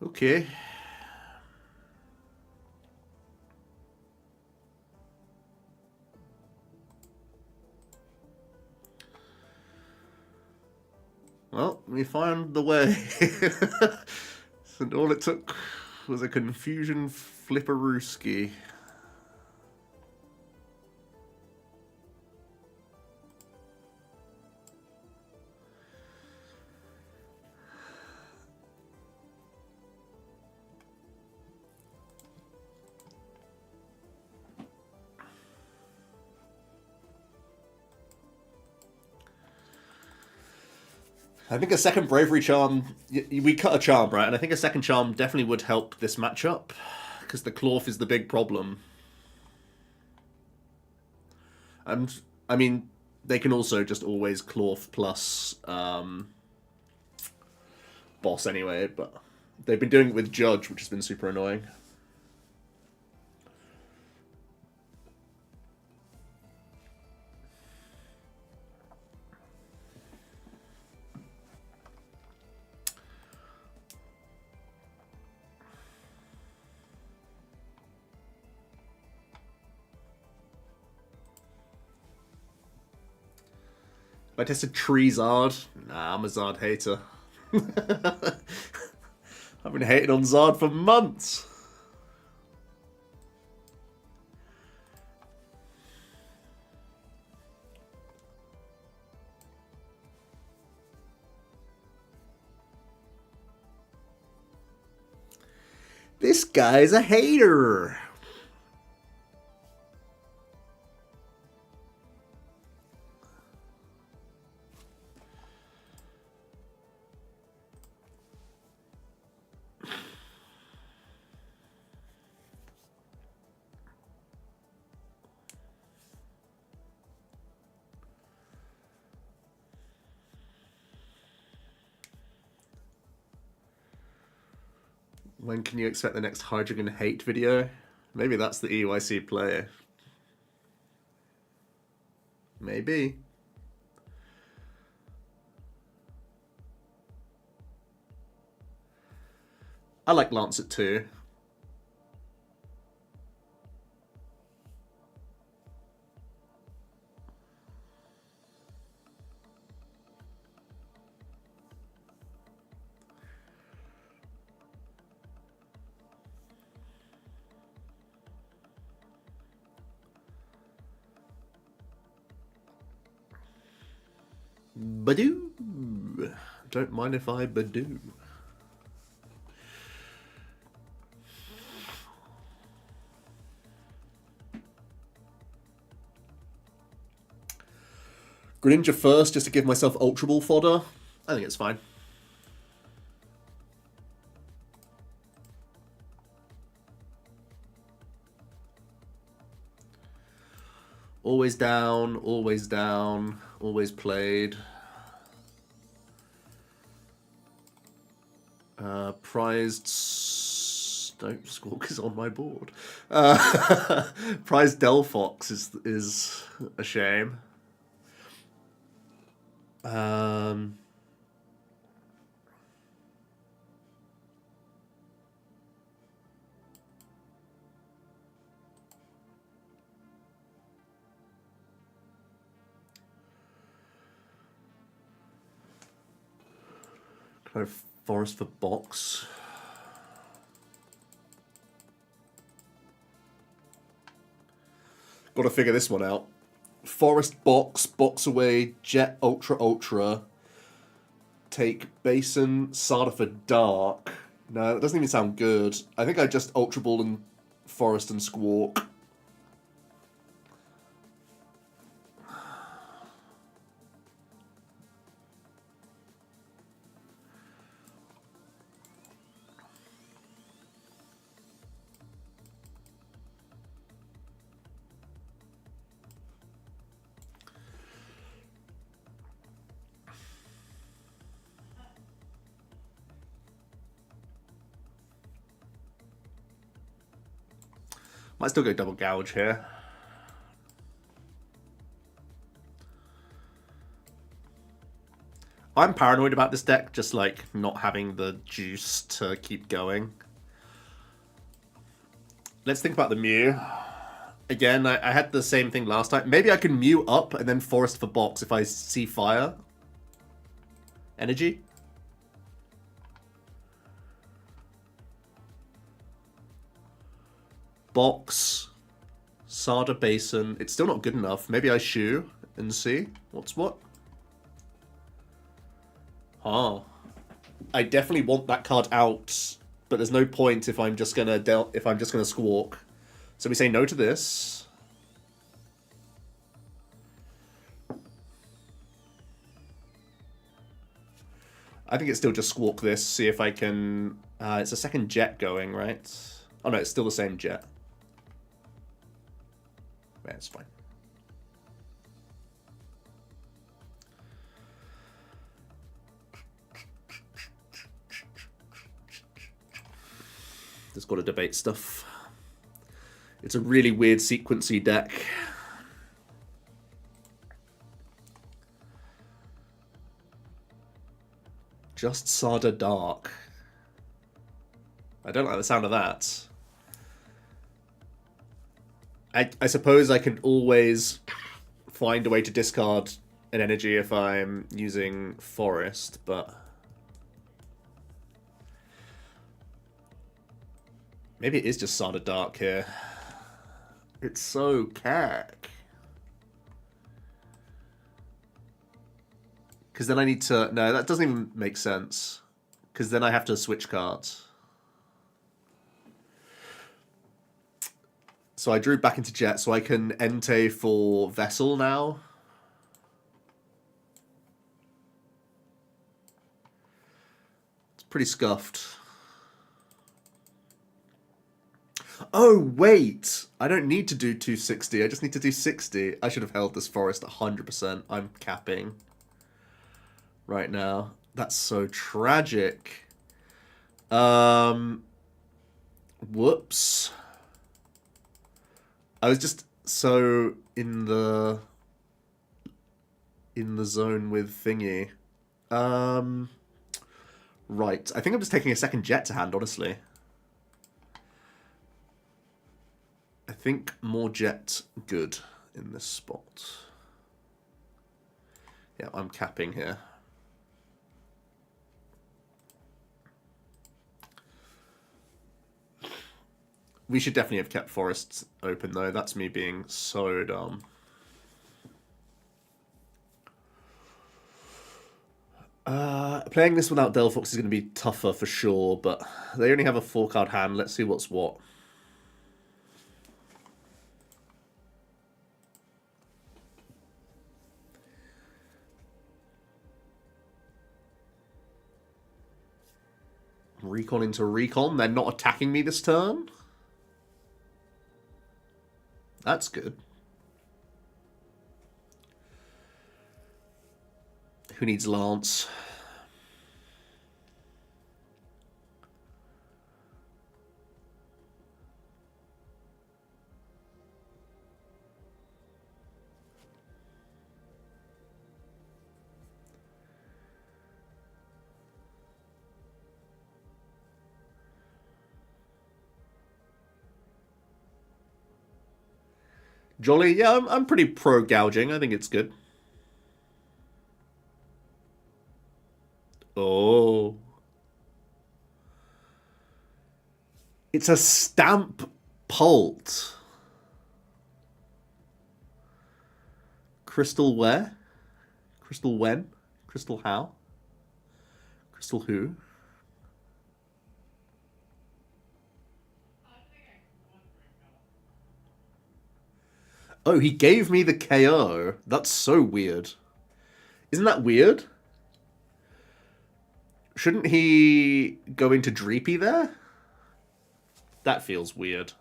Okay. Well, we found the way. And all it took was a confusion flipperooski. I think a second Bravery Charm... We cut a Charm, right? And I think a second Charm definitely would help this matchup. Because the Clorf is the big problem. And, I mean, they can also just always Clorf plus Boss anyway. But they've been doing it with Judge, which has been super annoying. I tested Tree Zard. Nah, I'm a Zard hater. I've been hating on Zard for months. This guy's a hater. When can you expect the next Hydreigon hate video? Maybe that's the EUIC play. Maybe. I like Lancet too. Badoo. Don't mind if I badoo. Greninja first, just to give myself Ultra Ball fodder. I think it's fine. Always down, always played. Prized... Don't Squawk is on my board. Prized Delphox is a shame. Kind of Forest for Box. Got to figure this one out. Forest Box, Box away, Jet Ultra, take Basin, Sarda for Dark. No, that doesn't even sound good. I think I just Ultra Ball and Forest and Squawk. Might still go double gouge here. I'm paranoid about this deck, just like not having the juice to keep going. Let's think about the Mew. Again, I had the same thing last time. Maybe I can Mew up and then Forest for box if I see fire. Energy? Box. Sada Basin. It's still not good enough. Maybe I Shoe and see what's what. Oh. I definitely want that card out, but there's no point if I'm just gonna squawk. So we say no to this. I think it's still just squawk this, see if I can... it's a second jet going, right? Oh no, it's still the same jet. Yeah, it's fine. Just got to debate stuff. It's a really weird sequency deck. Just Sada Dark. I don't like the sound of that. I suppose I can always find a way to discard an energy if I'm using Forest, but... maybe it is just Sada Dark here. It's so cack. Because then I need to... no, that doesn't even make sense. Because then I have to switch cards. So I drew back into Jet, so I can Entei for Vessel now. It's pretty scuffed. Oh, wait! I don't need to do 260, I just need to do 60. I should have held this Forest 100%. I'm capping right now. That's so tragic. Whoops. I was just so in the zone with thingy. Right. I think I'm just taking a second jet to hand, honestly. I think more jet good in this spot. Yeah, I'm capping here. We should definitely have kept Forest open, though. That's me being so dumb. Playing this without Delphox is going to be tougher for sure, but they only have a 4-card hand. Let's see what's what. Recon into Recon. They're not attacking me this turn. That's good. Who needs Lance? Jolly, yeah, I'm pretty pro gouging. I think it's good. Oh. It's a stamp Pult. Crystal where? Crystal when? Crystal how? Crystal who? Oh, he gave me the KO. That's so weird. Isn't that weird? Shouldn't he go into Dreepy there? That feels weird.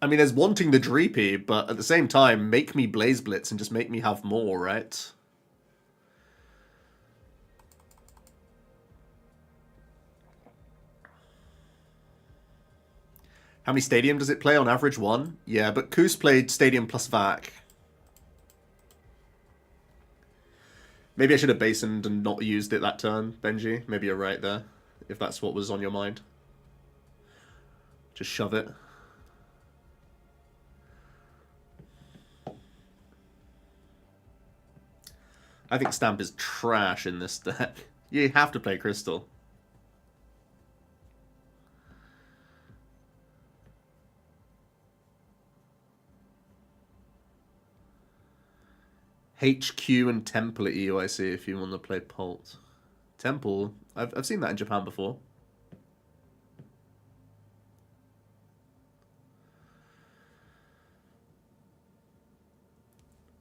I mean, there's wanting the Dreepy, but at the same time, make me Blaze Blitz and just make me have more, right? How many Stadium does it play? On average, 1? Yeah, but Koos played Stadium plus Vac. Maybe I should have Basined and not used it that turn, Benji. Maybe you're right there, if that's what was on your mind. Just shove it. I think Stamp is trash in this deck. You have to play Crystal. HQ and Temple at EUIC if you want to play Pult. Temple? I've seen that in Japan before.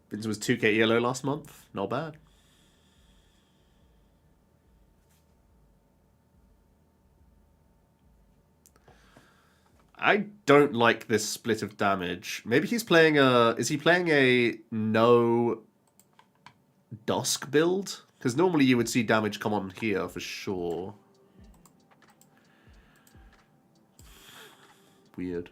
Vince was 2k yellow last month. Not bad. I don't like this split of damage. Maybe he's playing a... Is he playing a no Dusk build? Because normally you would see damage come on here for sure. Weird.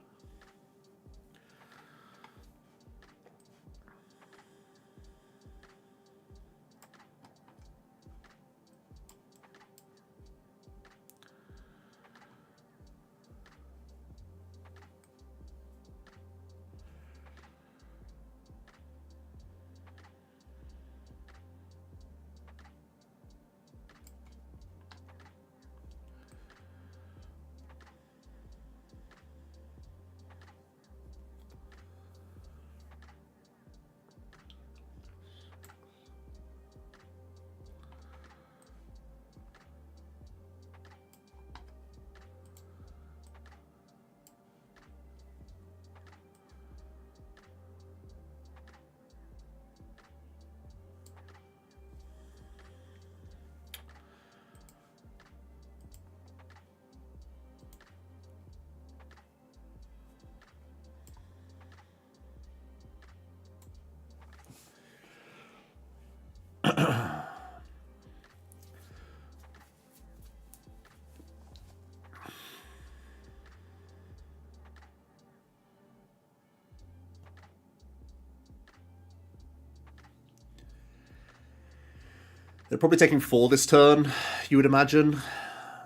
They're probably taking 4 this turn, you would imagine.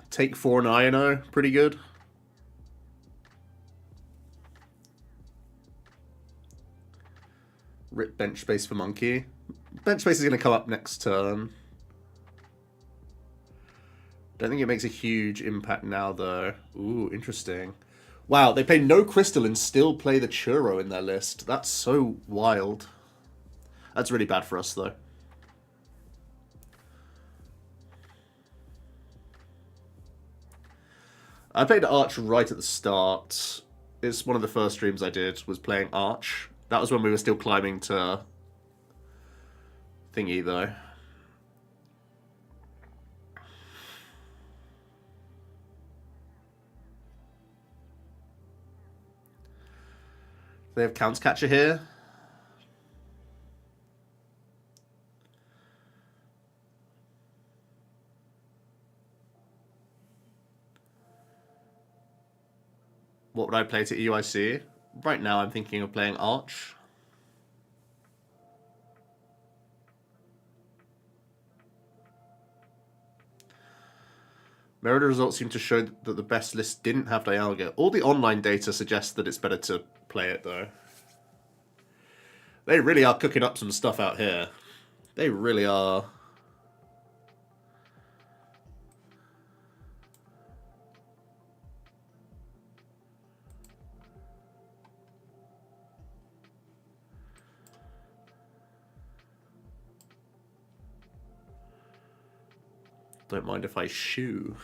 Take 4 and INO, pretty good. Rip bench space for Monkey. Bench space is going to come up next turn. Don't think it makes a huge impact now, though. Ooh, interesting. Wow, they play no Crystal and still play the Churro in their list. That's so wild. That's really bad for us, though. I played Arch right at the start. It's one of the first streams I did, was playing Arch. That was when we were still climbing to thingy, though. They have Counts Catcher here. What would I play to EUIC? Right now I'm thinking of playing Arch. Merida results seem to show that the best list didn't have Dialga. All the online data suggests that it's better to play it, though. They really are cooking up some stuff out here. They really are. Don't mind if I shoo.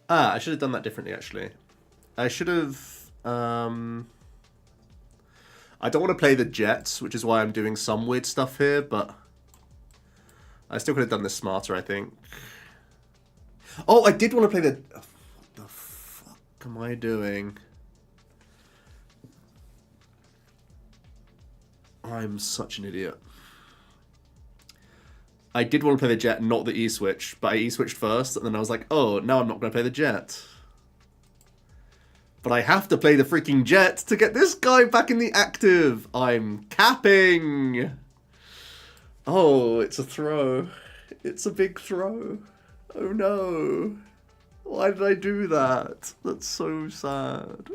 Ah, I should have done that differently, actually. I should have... I don't want to play the Jets, which is why I'm doing some weird stuff here, but... I still could have done this smarter, I think. Oh, I did want to play the... What the fuck am I doing? I'm such an idiot. I did want to play the Jet, not the E-switch, but I E-switched first, and then I was like, oh, now I'm not going to play the Jet. But I have to play the freaking Jet to get this guy back in the active. I'm capping. Oh, it's a throw. It's a big throw. Oh no. Why did I do that? That's so sad.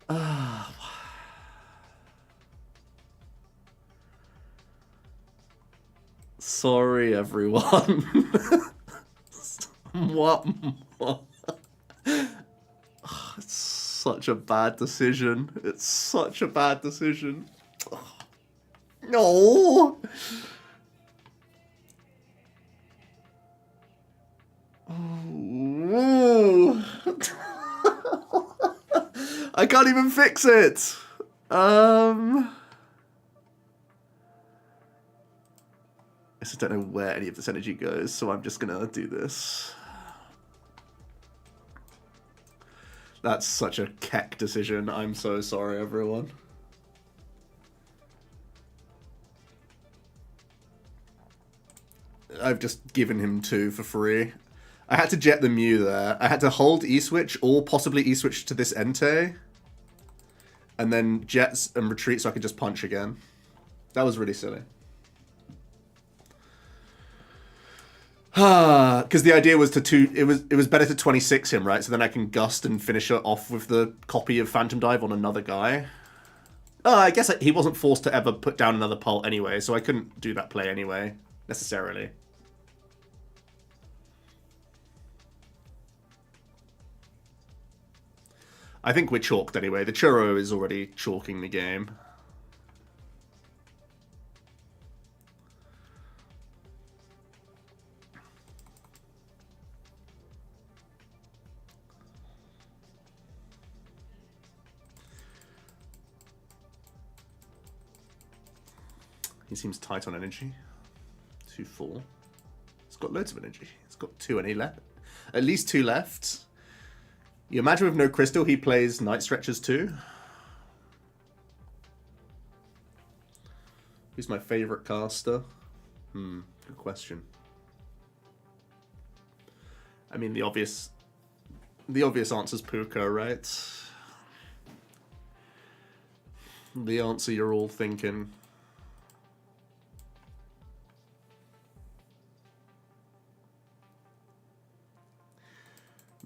Ah. Sorry, everyone. What? It's such a bad decision. It's such a bad decision. No. Oh. I can't even fix it. I just don't know where any of this energy goes, so I'm just gonna do this. That's such a keck decision. I'm so sorry, everyone. I've just given him 2 for free. I had to jet the Mew there. I had to hold E-switch or possibly E-switch to this Entei. And then jets and retreat so I could just punch again. That was really silly. Because the idea was it was better to 26 him, right? So then I can gust and finish it off with the copy of Phantom Dive on another guy. I guess he wasn't forced to ever put down another pult anyway, so I couldn't do that play anyway, necessarily. I think we're chalked anyway. The Churro is already chalking the game. He seems tight on energy. 2 full. He's got loads of energy. He's got 2 any left. At least 2 left. You imagine with no crystal, he plays Night Stretchers too? Who's my favourite caster? Good question. I mean, the obvious answer's Puka, right? The answer you're all thinking.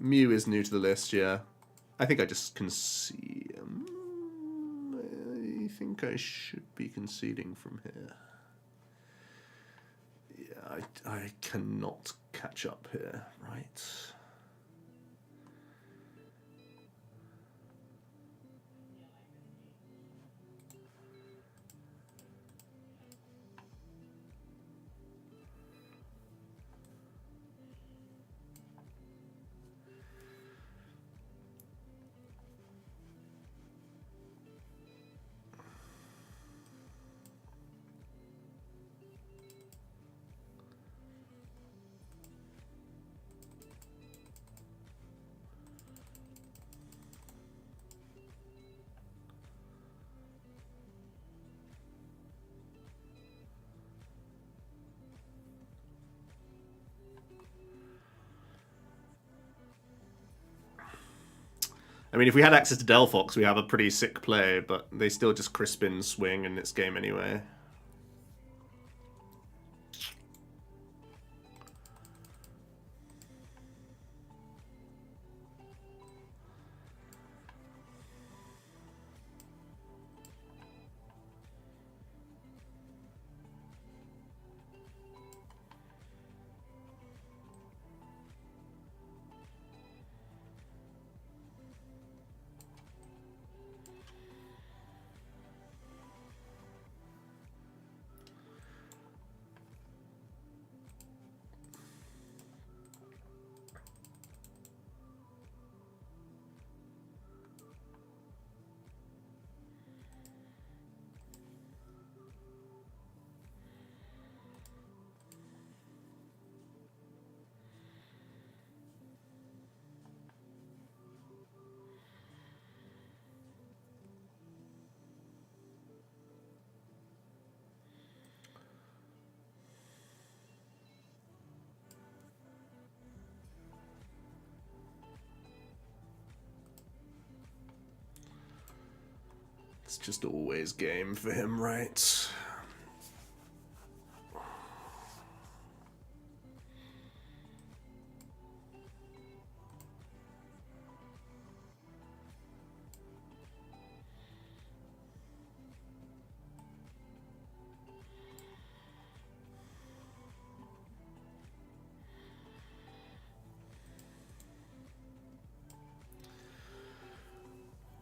Mew is new to the list, yeah. I think I just concede. I think I should be conceding from here. Yeah, I cannot catch up here, right? I mean, if we had access to Delphox, we have a pretty sick play, but they still just Crispin swing in this game anyway. just always game for him, right?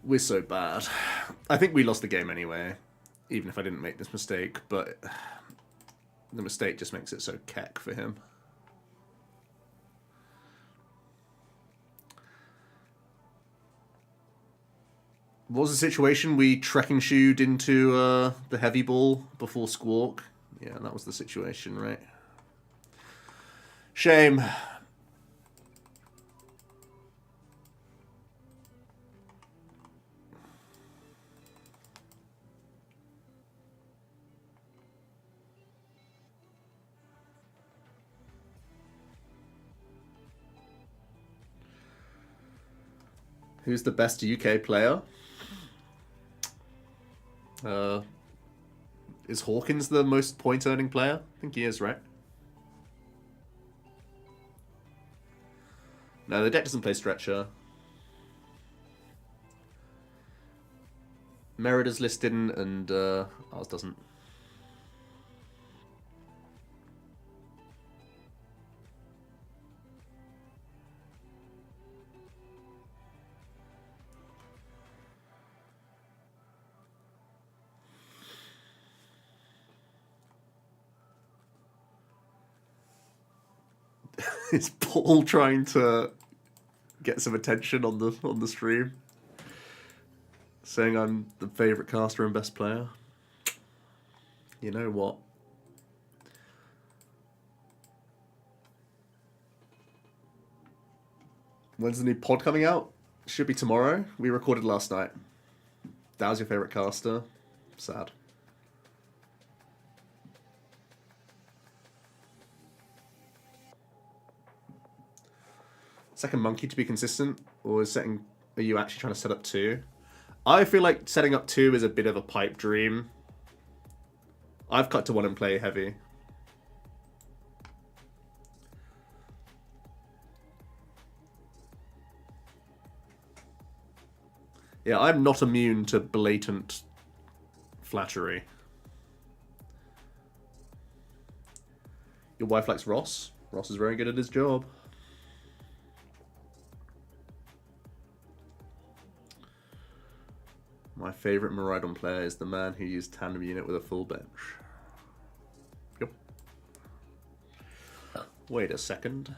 We're so bad. I think we lost the game anyway, even if I didn't make this mistake, but the mistake just makes it so keck for him. What was the situation? We trekking shoed into the heavy ball before Squawk. Yeah, that was the situation, right? Shame. Who's the best UK player? Is Hawkins the most point-earning player? I think he is, right? No, the deck doesn't play Stretcher. Merida's list didn't, and ours doesn't. Is Paul trying to get some attention on the stream? Saying I'm the favourite caster and best player. You know what? When's the new pod coming out? Should be tomorrow. We recorded last night. That was your favourite caster. Sad. Second monkey to be consistent, or are you actually trying to set up 2? I feel like setting up 2 is a bit of a pipe dream. I've cut to 1 and play heavy. Yeah, I'm not immune to blatant flattery. Your wife likes Ross? Ross is very good at his job. My favourite Miraidon player is the man who used tandem unit with a full bench. Yep. Wait a second.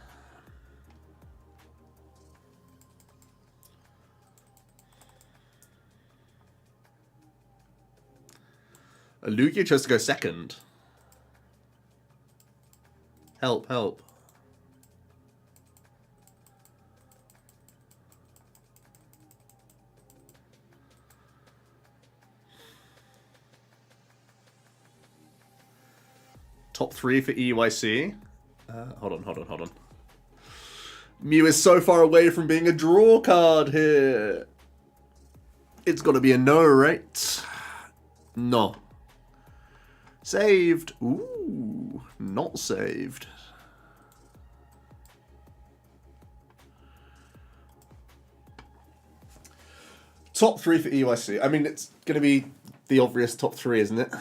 Lugia chose to go second. Help, help. Top 3 for EUIC. Hold on. Mew is so far away from being a draw card here. It's got to be a no, right? No. Saved. Ooh, not saved. Top 3 for EUIC. I mean, it's going to be the obvious top 3, isn't it?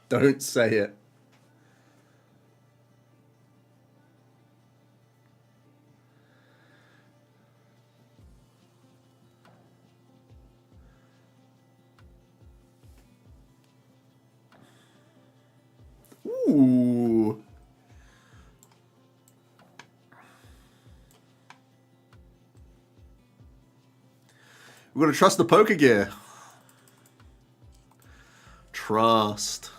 Don't say it. Ooh. We're going to trust the poker gear. Trust.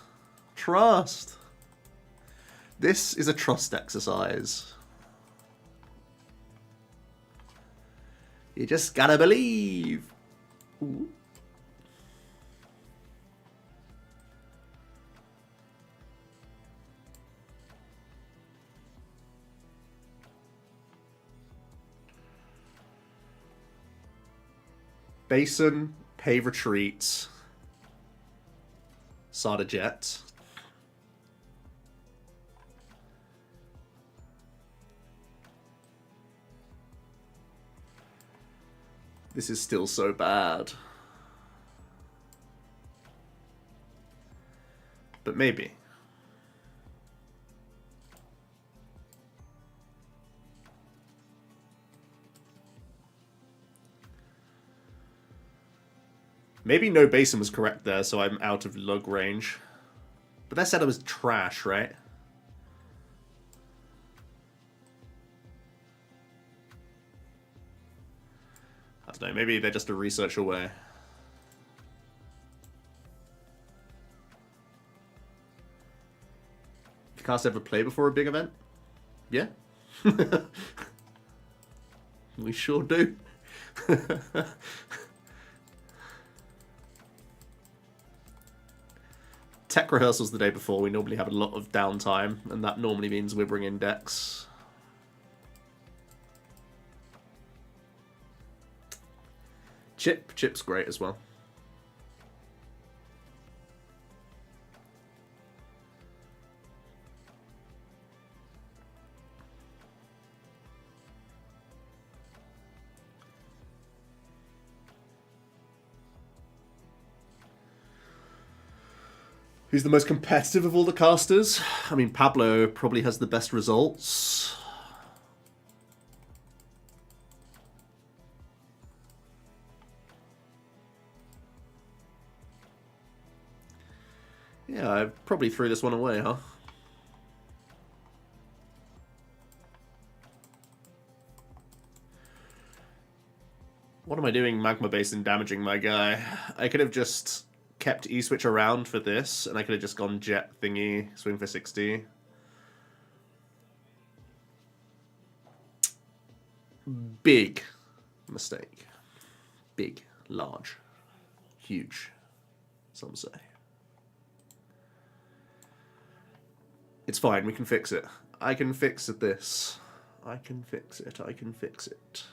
Trust. This is a trust exercise. You just gotta believe. Ooh. Basin, Pave Retreat, Sada Jet. This is still so bad. But maybe. Maybe no basin was correct there, so I'm out of lug range. But that said it was trash, right? I don't know, maybe they're just a research away. Did cast ever play before a big event? Yeah. We sure do. Tech rehearsals the day before, we normally have a lot of downtime, and that normally means we're bringing decks. Chip's great as well. Who's the most competitive of all the casters? I mean, Pablo probably has the best results. Yeah, I probably threw this one away, huh? What am I doing Magma Basin damaging my guy? I could have just kept E-Switch around for this, and I could have just gone Jet thingy, swing for 60. Big mistake. Big, large, huge, some say. It's fine, we can fix it. I can fix this. I can fix it, I can fix it.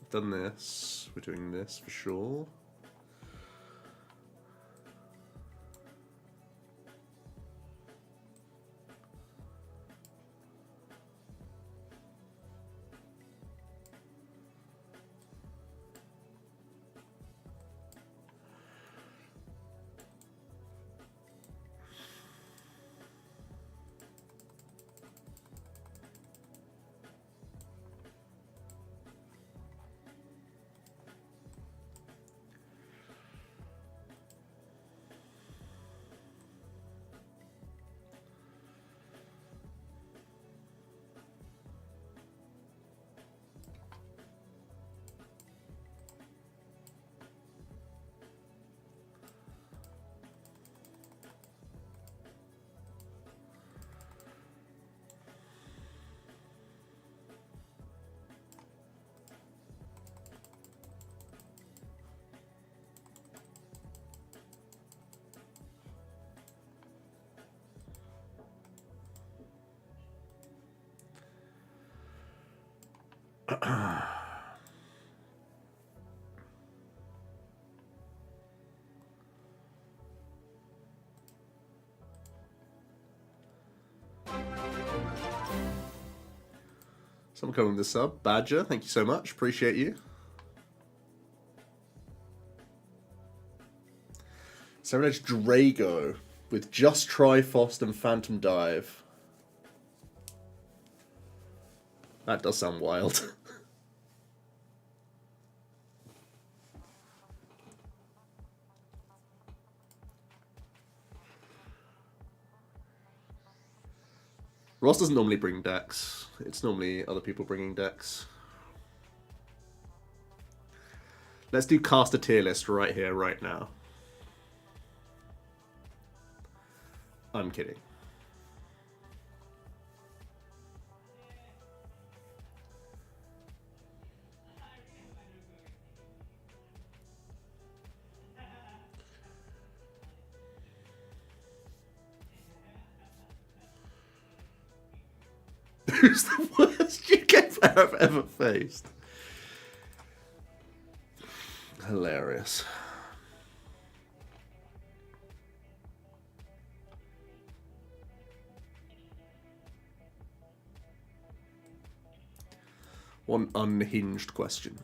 Done this. We're doing this for sure. Someone coming with the sub. Badger, thank you so much. Appreciate you. Seven Edge Drago with Just Triforce and Phantom Dive. That does sound wild. Ross doesn't normally bring decks. It's normally other people bringing decks. Let's do cast a tier list right here, right now. I'm kidding. Who's the worst UK player I've ever faced? Hilarious. One unhinged question.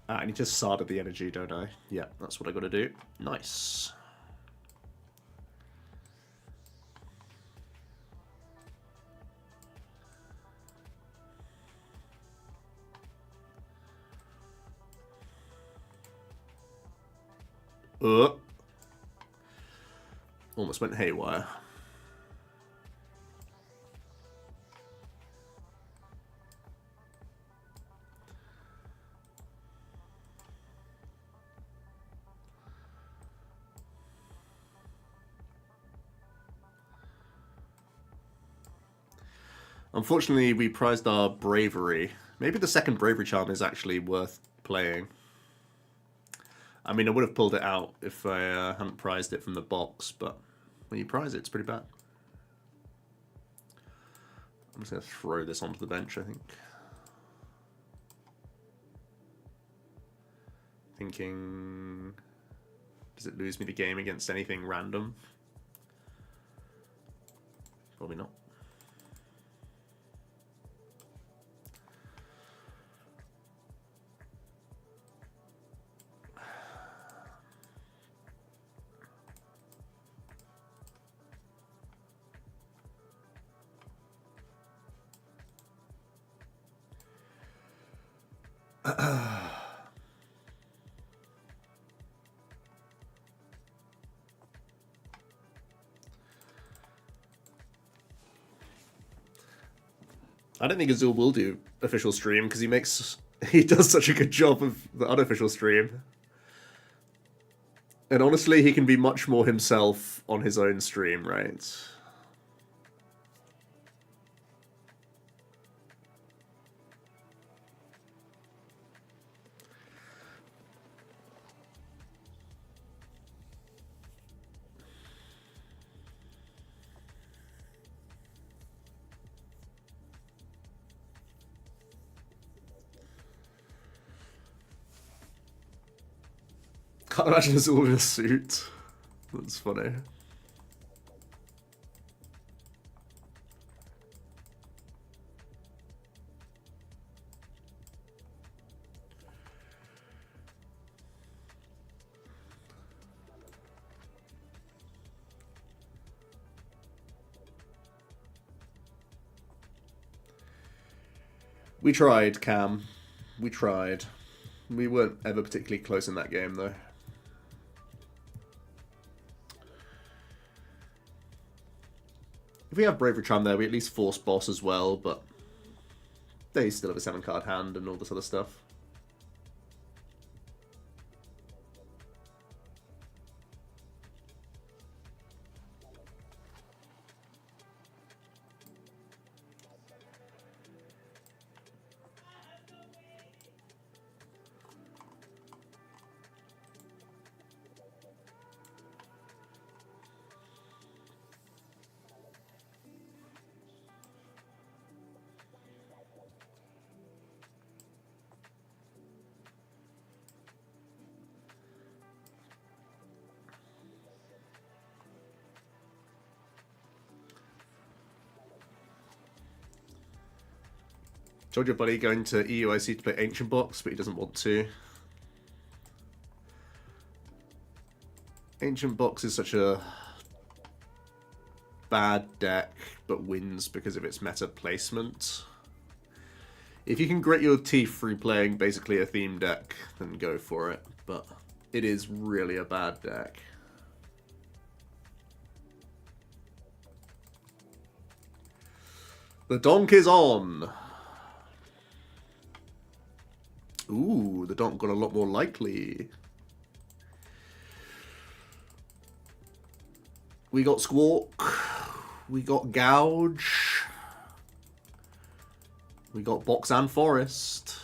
I need to solder the energy, don't I? Yeah, that's what I gotta do. Nice. Almost went haywire. Unfortunately, we prized our bravery. Maybe the second bravery charm is actually worth playing. I mean, I would have pulled it out if I hadn't prized it from the box, but when you prize it, it's pretty bad. I'm just going to throw this onto the bench, I think. Thinking... Does it lose me the game against anything random? Probably not. I don't think Azul will do official stream because he does such a good job of the unofficial stream. And honestly, he can be much more himself on his own stream, right? Can't imagine us all in a suit. That's funny. We tried, Cam. We tried. We weren't ever particularly close in that game, though. If we have Bravery Charm there, we at least force boss as well, but they still have a 7-card hand and all this other stuff. Told your buddy going to EUIC to play Ancient Box, but he doesn't want to. Ancient Box is such a bad deck, but wins because of its meta placement. If you can grit your teeth through playing basically a theme deck, then go for it. But it is really a bad deck. The donk is on. Ooh, the donk got a lot more likely. We got Squawk. We got Gouge. We got Box and Forest.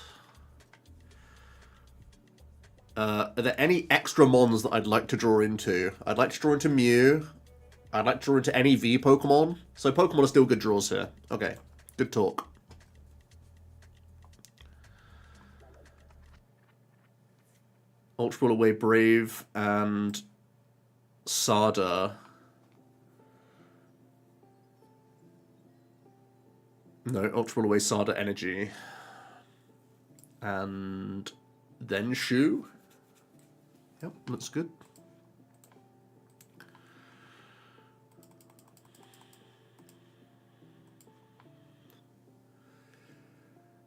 Are there any extra mons that I'd like to draw into? I'd like to draw into Mew. I'd like to draw into any V Pokemon. So Pokemon are still good draws here. Okay, good talk. Ultra Ball away Brave and Sada. No, Ultra Ball away Sada Energy. And then Shu. Yep, looks good.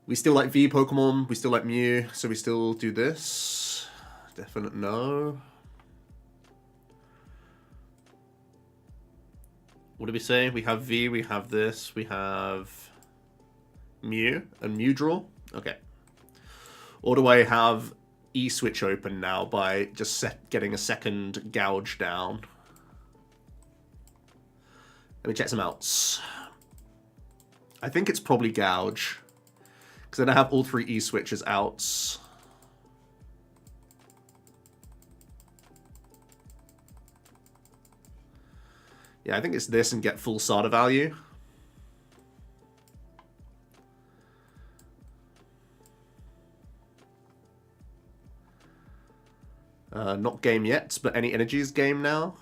We still like V Pokemon, we still like Mew, so we still do this. Definite no. What did we say? We have V, we have this, we have Mew, and Mew draw? Okay. Or do I have E-switch open now by just getting a second Gouge down? Let me check some outs. I think it's probably Gouge. Because then I have all three E-switches outs. Yeah, I think it's this and get full Sada value. Not game yet, but any energies game now.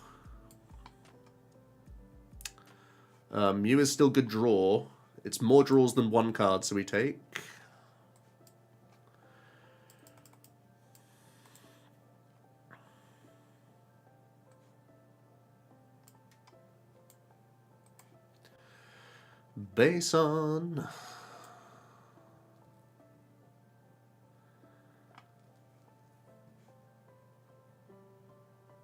Mew is still good draw. It's more draws than one card, so we take. Base on.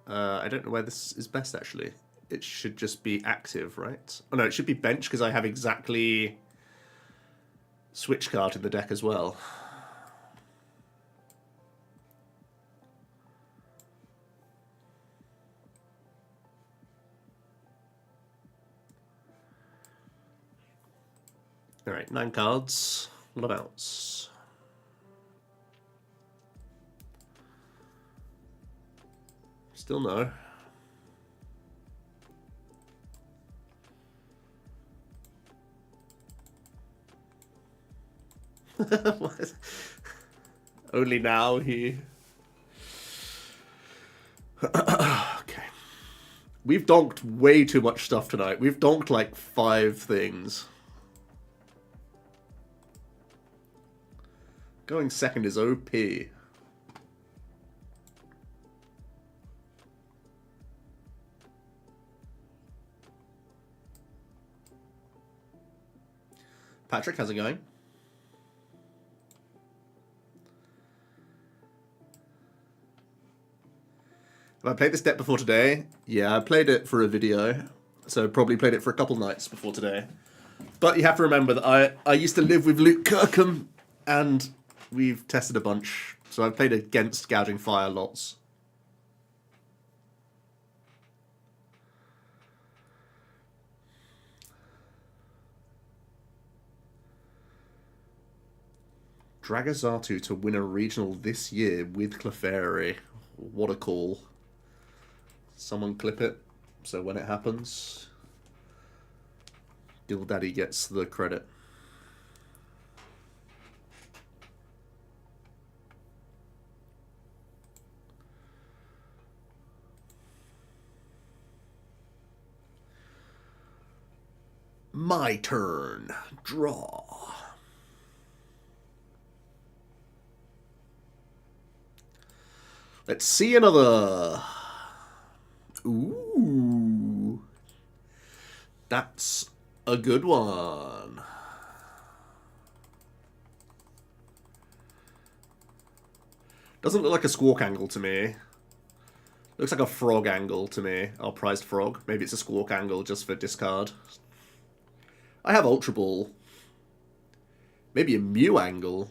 I don't know where this is best, actually. It should just be active, right? Oh no, it should be bench, because I have exactly switch card in the deck as well. Alright, 9 cards, a lot of outs. Still no. What? Only now he... Okay. We've donked way too much stuff tonight. We've donked like 5 things. Going second is OP. Patrick, how's it going? Have I played this deck before today? Yeah, I played it for a video, so probably played it for a couple nights before today. But you have to remember that I used to live with Luke Kirkham, and we've tested a bunch, so I've played against Gouging Fire lots. Dragazatu to win a regional this year with Clefairy. What a call. Someone clip it, so when it happens, Dill Daddy gets the credit. My turn. Draw. Let's see another. Ooh. That's a good one. Doesn't look like a squawk angle to me. Looks like a frog angle to me. Our prized frog. Maybe it's a squawk angle just for discard. I have Ultra Ball. Maybe a Mew angle.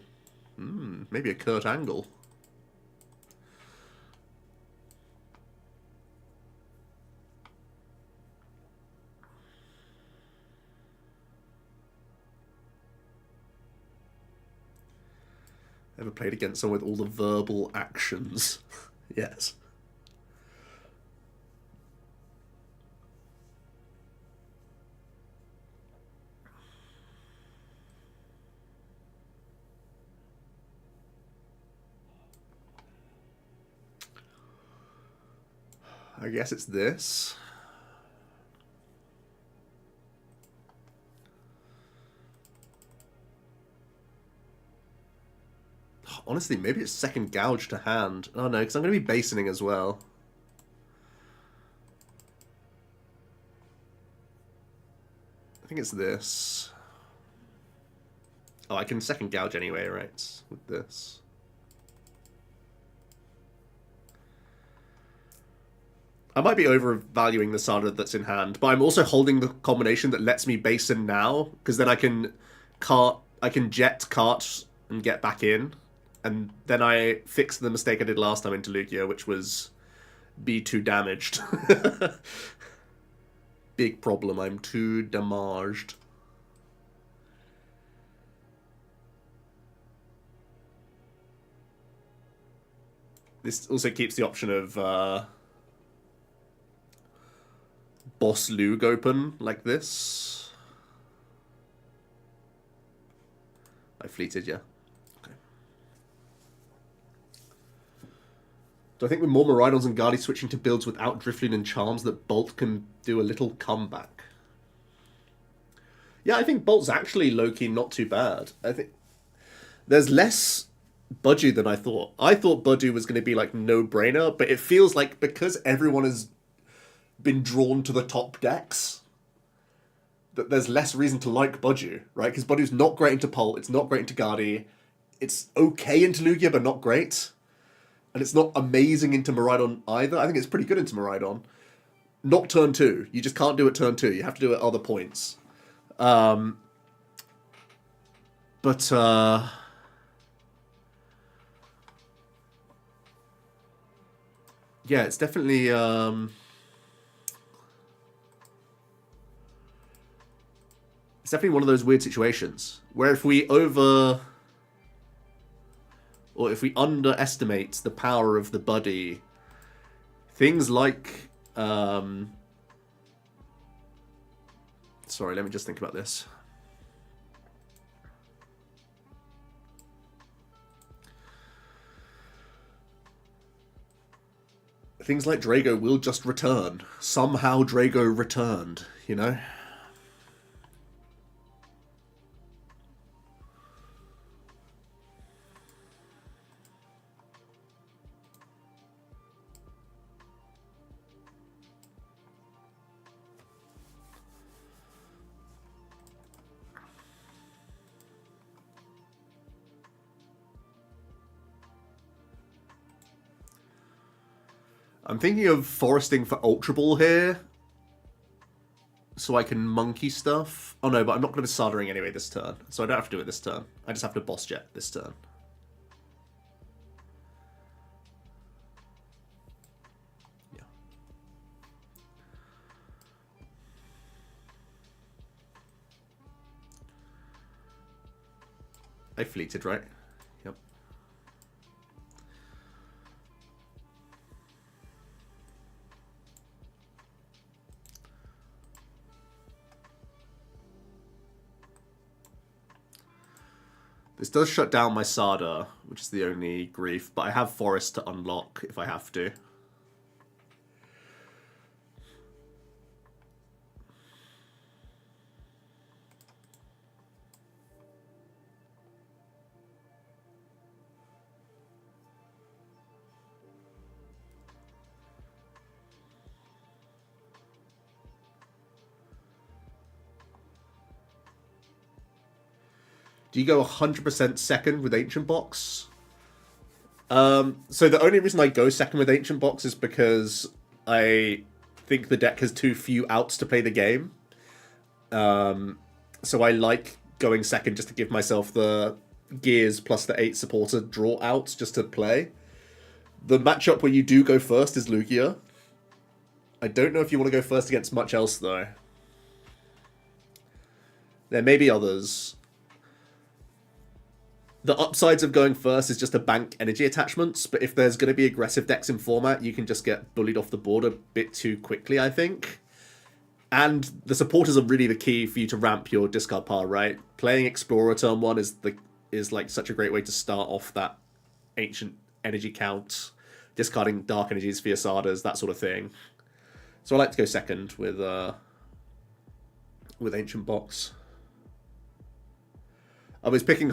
Maybe a Kurt angle. Ever played against someone with all the verbal actions? Yes. I guess it's this. Honestly, maybe it's second gouge to hand. Oh no, because I'm going to be basoning as well. I think it's this. Oh, I can second gouge anyway, right? With this. I might be overvaluing the Sada that's in hand, but I'm also holding the combination that lets me basin now, because then I can jet cart and get back in, and then I fix the mistake I did last time into Lugia, which was be too damaged. Big problem, I'm too damaged. This also keeps the option of Boss Lug open like this. I fleeted, yeah. Okay. Do I think with more Miraidons and Guardy switching to builds without Drifloon and Charms that Bolt can do a little comeback? Yeah, I think Bolt's actually low-key not too bad. I think there's less Budgie than I thought. I thought Budgie was going to be like no-brainer, but it feels like because everyone has been drawn to the top decks, that there's less reason to like Budgie, right? Because Budgie's not great into Pult, it's not great into Guardy, it's okay into Lugia, but not great. And it's not amazing into Miraidon either. I think it's pretty good into Miraidon. Not turn 2. You just can't do it turn 2. You have to do it at other points. Yeah, it's definitely it's definitely one of those weird situations where if we underestimate the power of the buddy, things like sorry, let me just think about this. Things like Drago will just return. Somehow Drago returned, you know? I'm thinking of foresting for Ultra Ball here, so I can monkey stuff. Oh no, but I'm not going to be soldering anyway this turn, so I don't have to do it this turn. I just have to boss jet this turn. Yeah. I fleeted, right? Yep. This does shut down my Sada, which is the only grief, but I have Forest to unlock if I have to. Do you go 100% second with Ancient Box? So the only reason I go second with Ancient Box is because I think the deck has too few outs to play the game. So I like going second just to give myself the gears plus the 8 supporter draw outs just to play. The matchup where you do go first is Lugia. I don't know if you want to go first against much else, though. There may be others. The upsides of going first is just to bank energy attachments, but if there's going to be aggressive decks in format, you can just get bullied off the board a bit too quickly, I think. And the supporters are really the key for you to ramp your discard pile, right? Playing Explorer turn 1 is like such a great way to start off that ancient energy count, discarding dark energies for your Sadas, that sort of thing. So I like to go second with Ancient Box. I was picking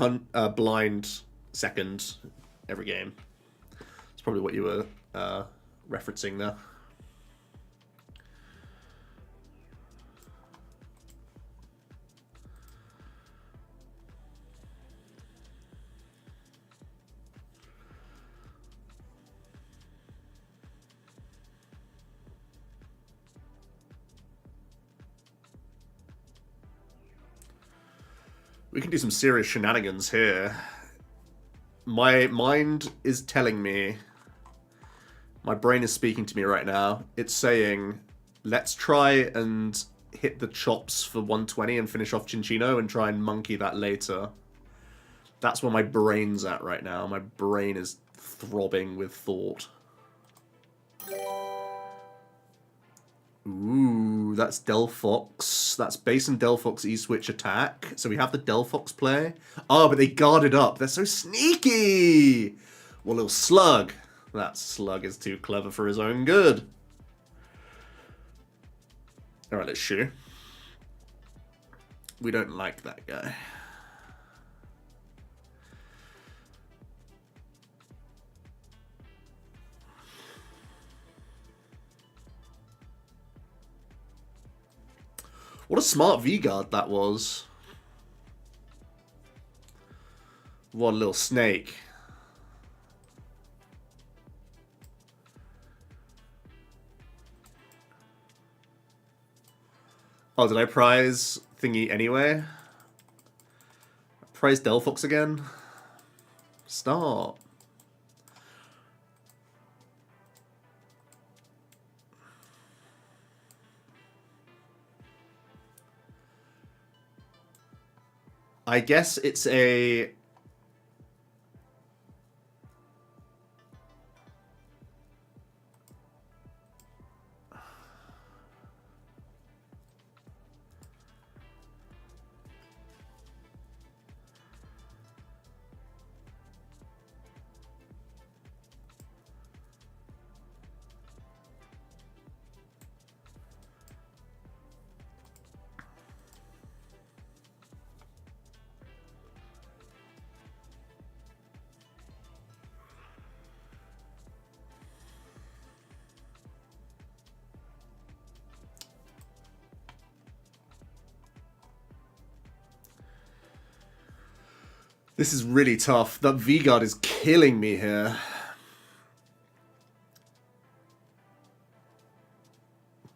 blind second every game. It's probably what you were referencing there. We can do some serious shenanigans here. My mind is telling me, my brain is speaking to me right now. It's saying, let's try and hit the chops for 120 and finish off Cinccino and try and monkey that later. That's where my brain's at right now. My brain is throbbing with thought. Ooh, that's Delphox. That's base and Delphox E-switch attack. So we have the Delphox play. Oh, but they guarded up. They're so sneaky! Well, little Slug. That Slug is too clever for his own good. Alright, let's shoot. We don't like that guy. What a smart V-Guard that was. What a little snake. Oh, did I prize thingy anyway? Prize Delphox again? Stop. I guess it's a... This is really tough. That V-Guard is killing me here.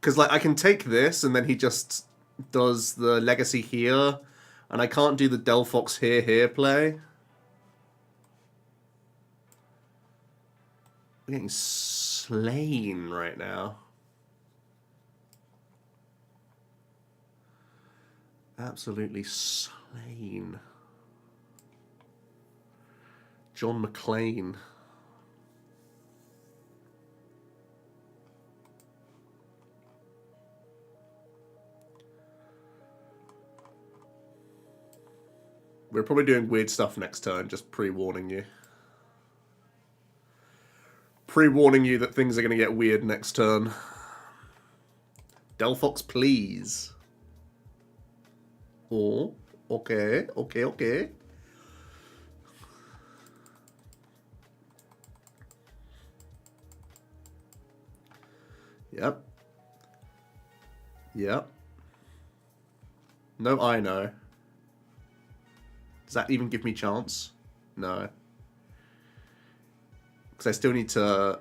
Because, like, I can take this, and then he just does the Legacy here, and I can't do the Delphox here play. I'm getting slain right now. Absolutely slain. John McClane. We're probably doing weird stuff next turn, just pre-warning you. Pre-warning you that things are going to get weird next turn. Delphox, please. Oh, okay, okay. Yep. Yep. No, I know. Does that even give me chance? No. Because I still need to...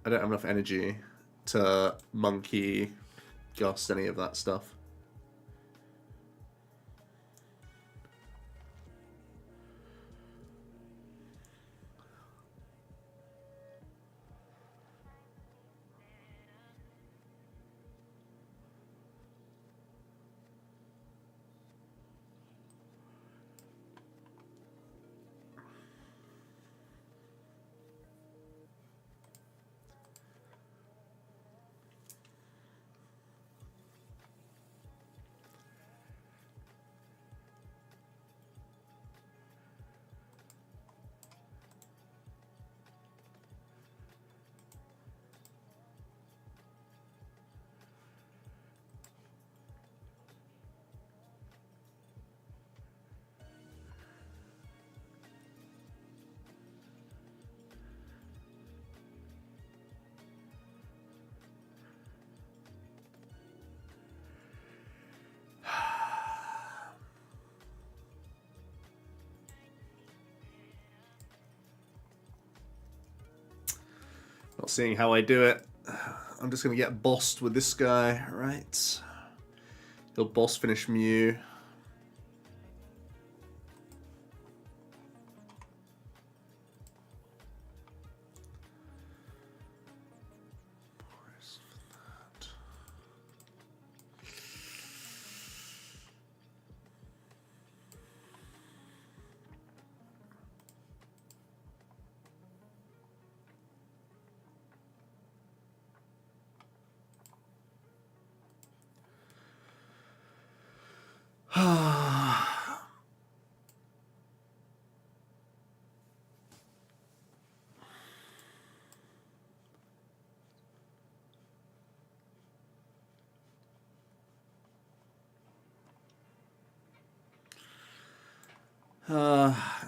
I don't have enough energy to monkey, gust, any of that stuff. Not seeing how I do it. I'm just going to get bossed with this guy, right? He'll boss finish Mew.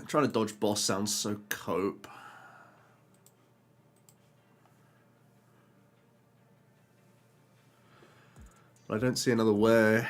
Trying to dodge boss sounds so cope. But I don't see another way.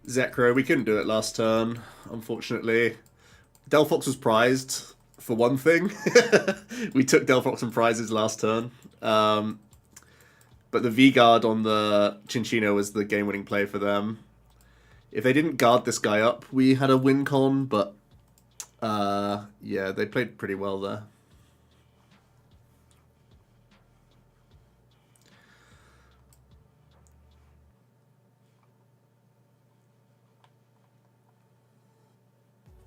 Zekro, we couldn't do it last turn, unfortunately. Delphox was prized, for one thing. We took Delphox and prizes last turn. But the V-Guard on the Chinchino was the game-winning play for them. If they didn't guard this guy up, we had a win con, but yeah, they played pretty well there.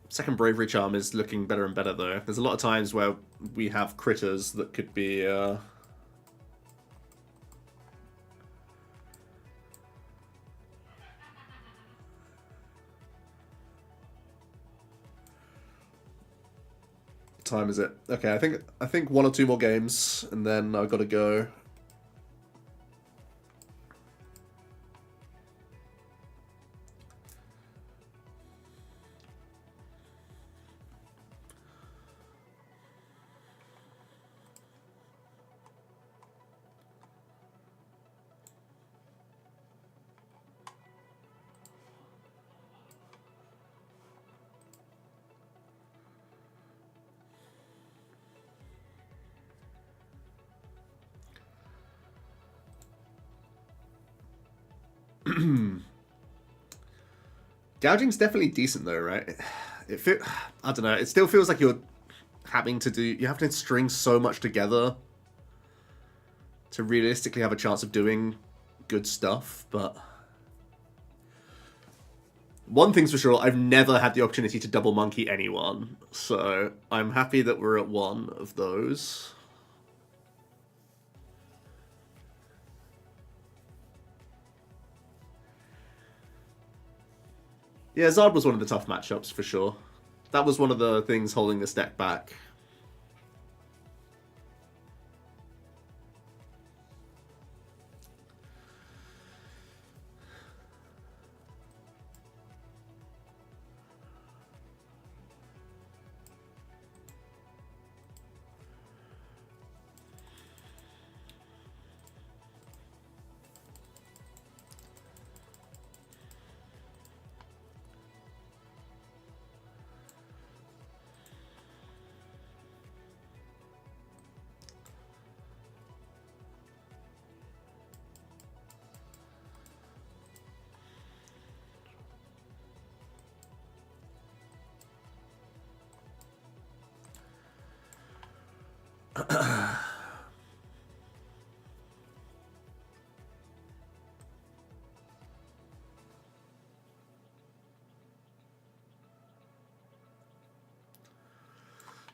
Second Bravery Charm is looking better and better, though. There's a lot of times where we have critters that could be... time is it? Okay, I think one or two more games, and then I've got to go. Gouging's definitely decent though, right? I don't know. It still feels like you have to string so much together to realistically have a chance of doing good stuff, but one thing's for sure, I've never had the opportunity to double monkey anyone, so I'm happy that we're at one of those. Yeah, Zard was one of the tough matchups for sure. That was one of the things holding this deck back.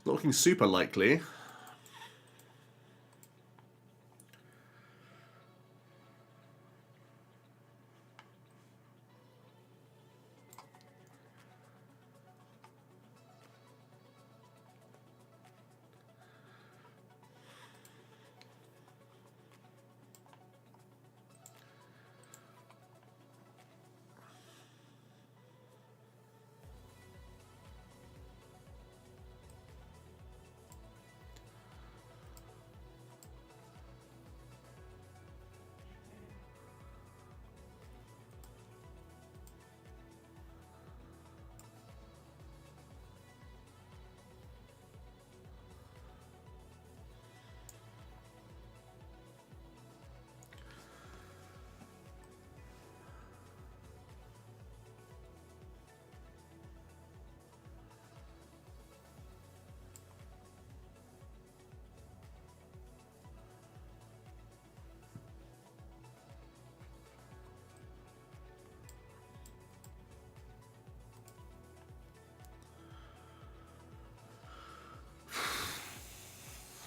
Not looking super likely.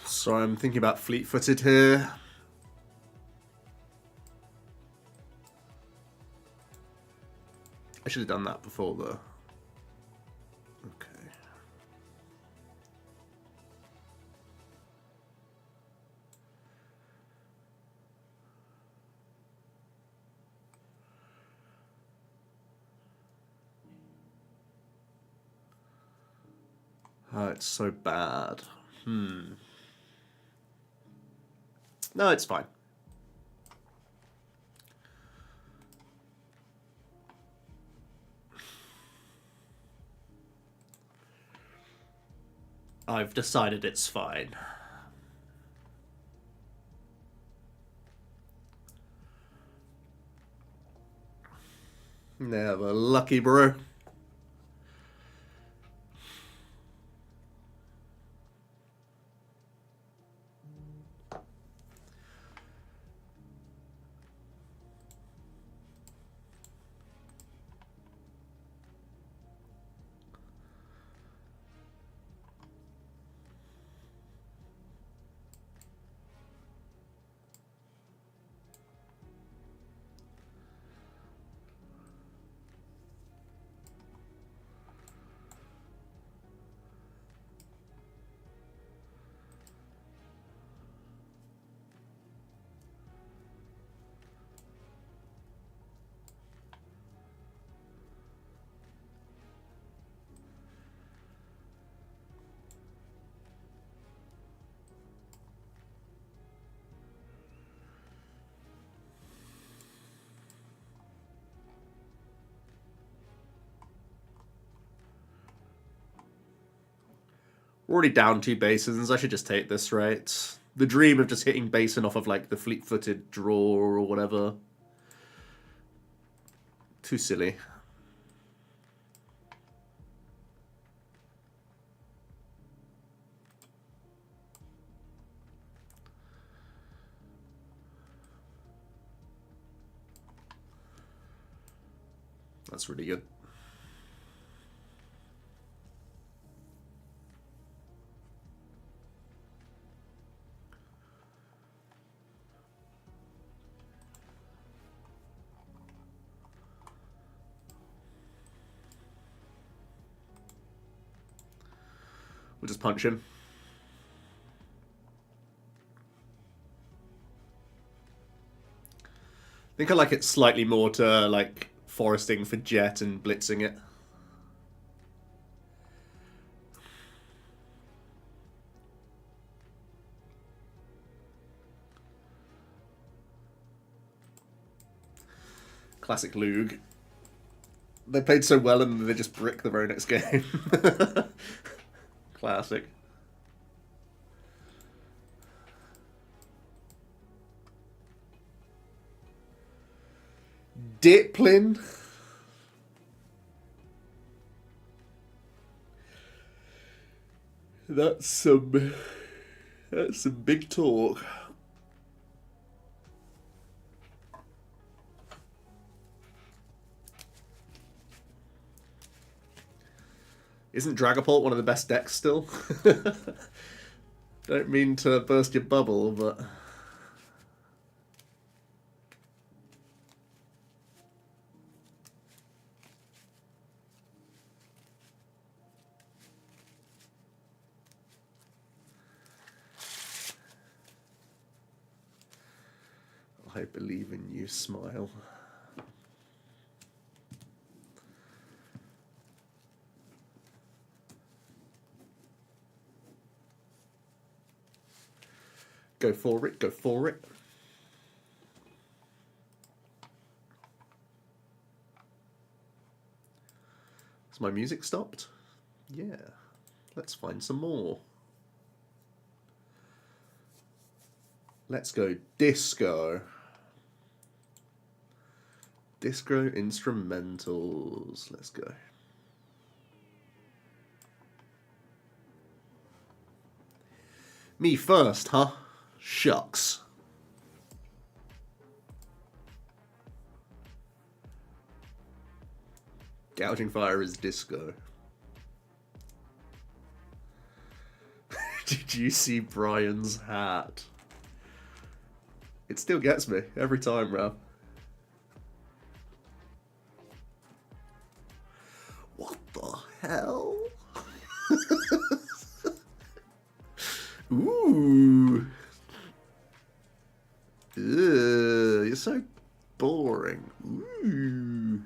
So I'm thinking about fleet-footed here. I should have done that before the... Okay. Oh, it's so bad. No, it's fine. I've decided it's fine. Never lucky, bro. We're already down 2 basins. I should just take this, right? The dream of just hitting basin off of, like, the fleet-footed draw or whatever. Too silly. That's really good. We'll just punch him. I think I like it slightly more to like foresting for Jet and blitzing it. Classic Lug. They played so well and they just brick the very next game. Classic. Diplin. That's some big talk. Isn't Dragapult one of the best decks still? Don't mean to burst your bubble, but... I believe in you, smile. Go for it, go for it. Has my music stopped? Yeah. Let's find some more. Let's go disco. Disco instrumentals. Let's go. Me first, huh? Shucks. Gouging Fire is disco. Did you see Brian's hat? It still gets me every time, bro. What the hell? Ooh. Ugh, you're so boring. Ooh.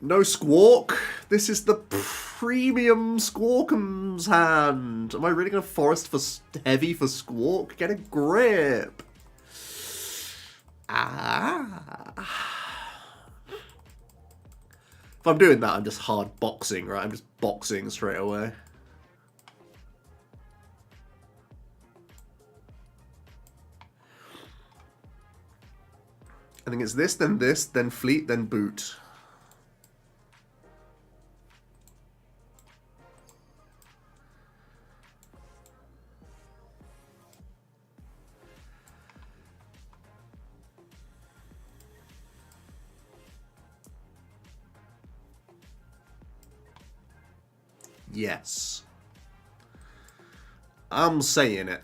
No Squawk. This is the premium Squawk'em's hand. Am I really going to forest for heavy for Squawk? Get a grip. Ah. If I'm doing that, I'm just hard boxing, right? I'm just boxing straight away. I think it's this, then Fleet, then Boot. Yes. I'm saying it.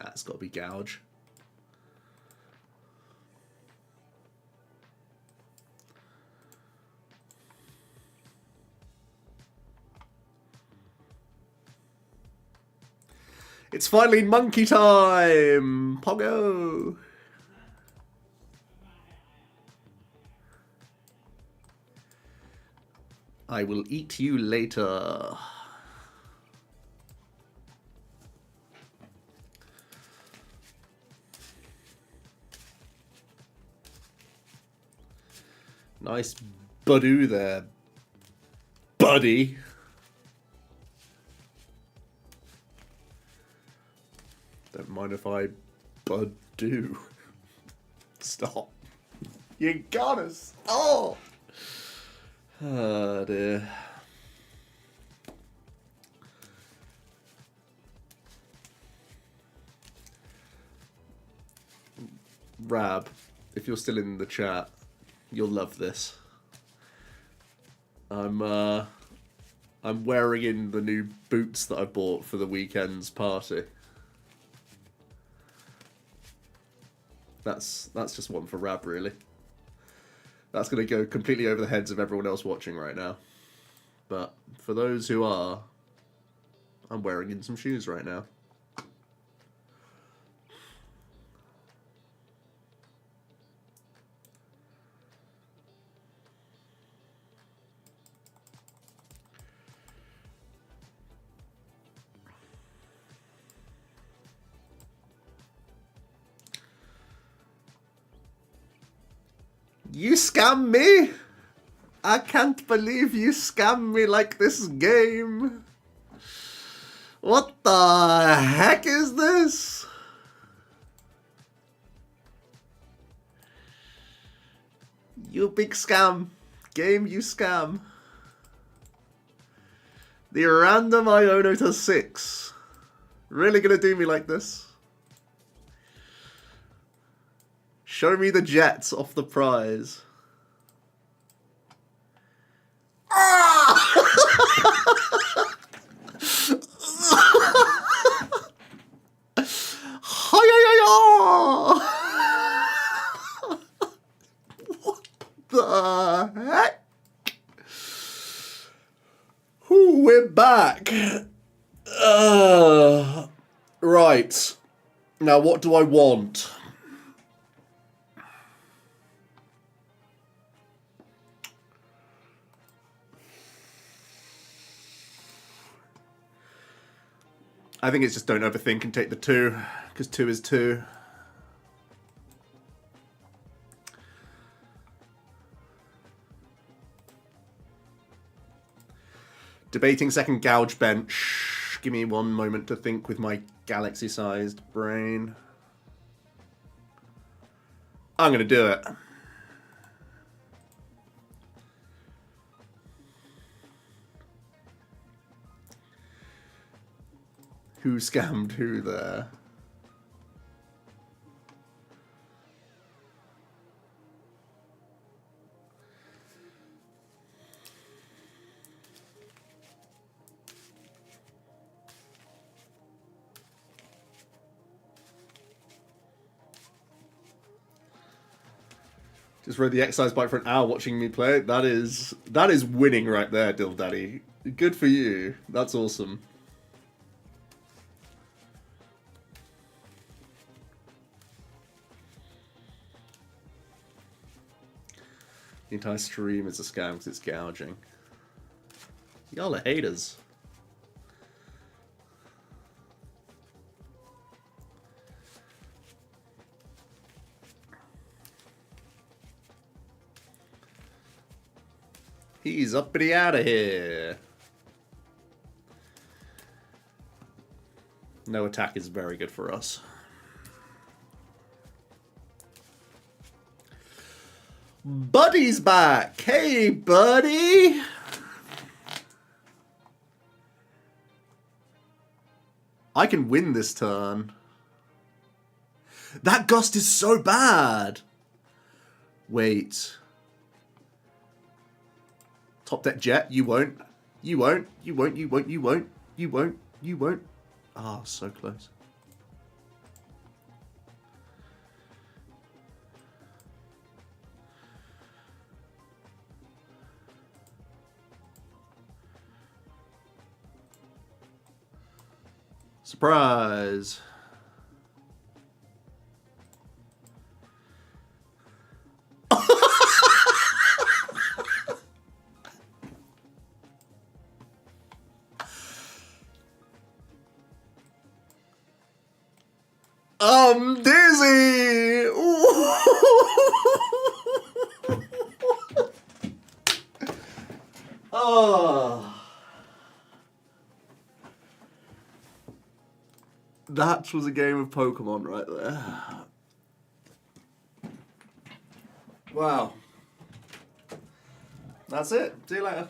That's got to be Gouge. It's finally monkey time! Poggo! I will eat you later. Nice Badoo there, buddy. Don't mind if I Badoo. Stop. You gotta stop. Oh dear. Rab, if you're still in the chat, you'll love this. I'm wearing in the new boots that I bought for the weekend's party. That's just one for Rab, really. That's going to go completely over the heads of everyone else watching right now. But for those who are, I'm wearing in some shoes right now. You scam me? I can't believe you scam me like this game. What the heck is this? You big scam. Game, you scam. The random Iono to 6. Really gonna do me like this? Show me the jets off the prize. Ah! What the heck? Ooh, we're back. Right. Now, what do I want? I think it's just don't overthink and take the 2, because 2 is 2. Debating second Gouge bench. Give me one moment to think with my galaxy-sized brain. I'm going to do it. Who scammed who there? Just rode the exercise bike for an hour watching me play. That is winning right there, Dill Daddy. Good for you. That's awesome. The entire stream is a scam because it's gouging. Y'all are haters. He's uppity out of here. No attack is very good for us. Buddy's back! Hey, buddy! I can win this turn. That gust is so bad! Wait. Top deck jet, you won't. You won't. You won't, you won't, you won't. You won't. You won't. Ah, so close. Surprise! Dizzy! Oh. That was a game of Pokemon right there. Wow. That's it. See you later.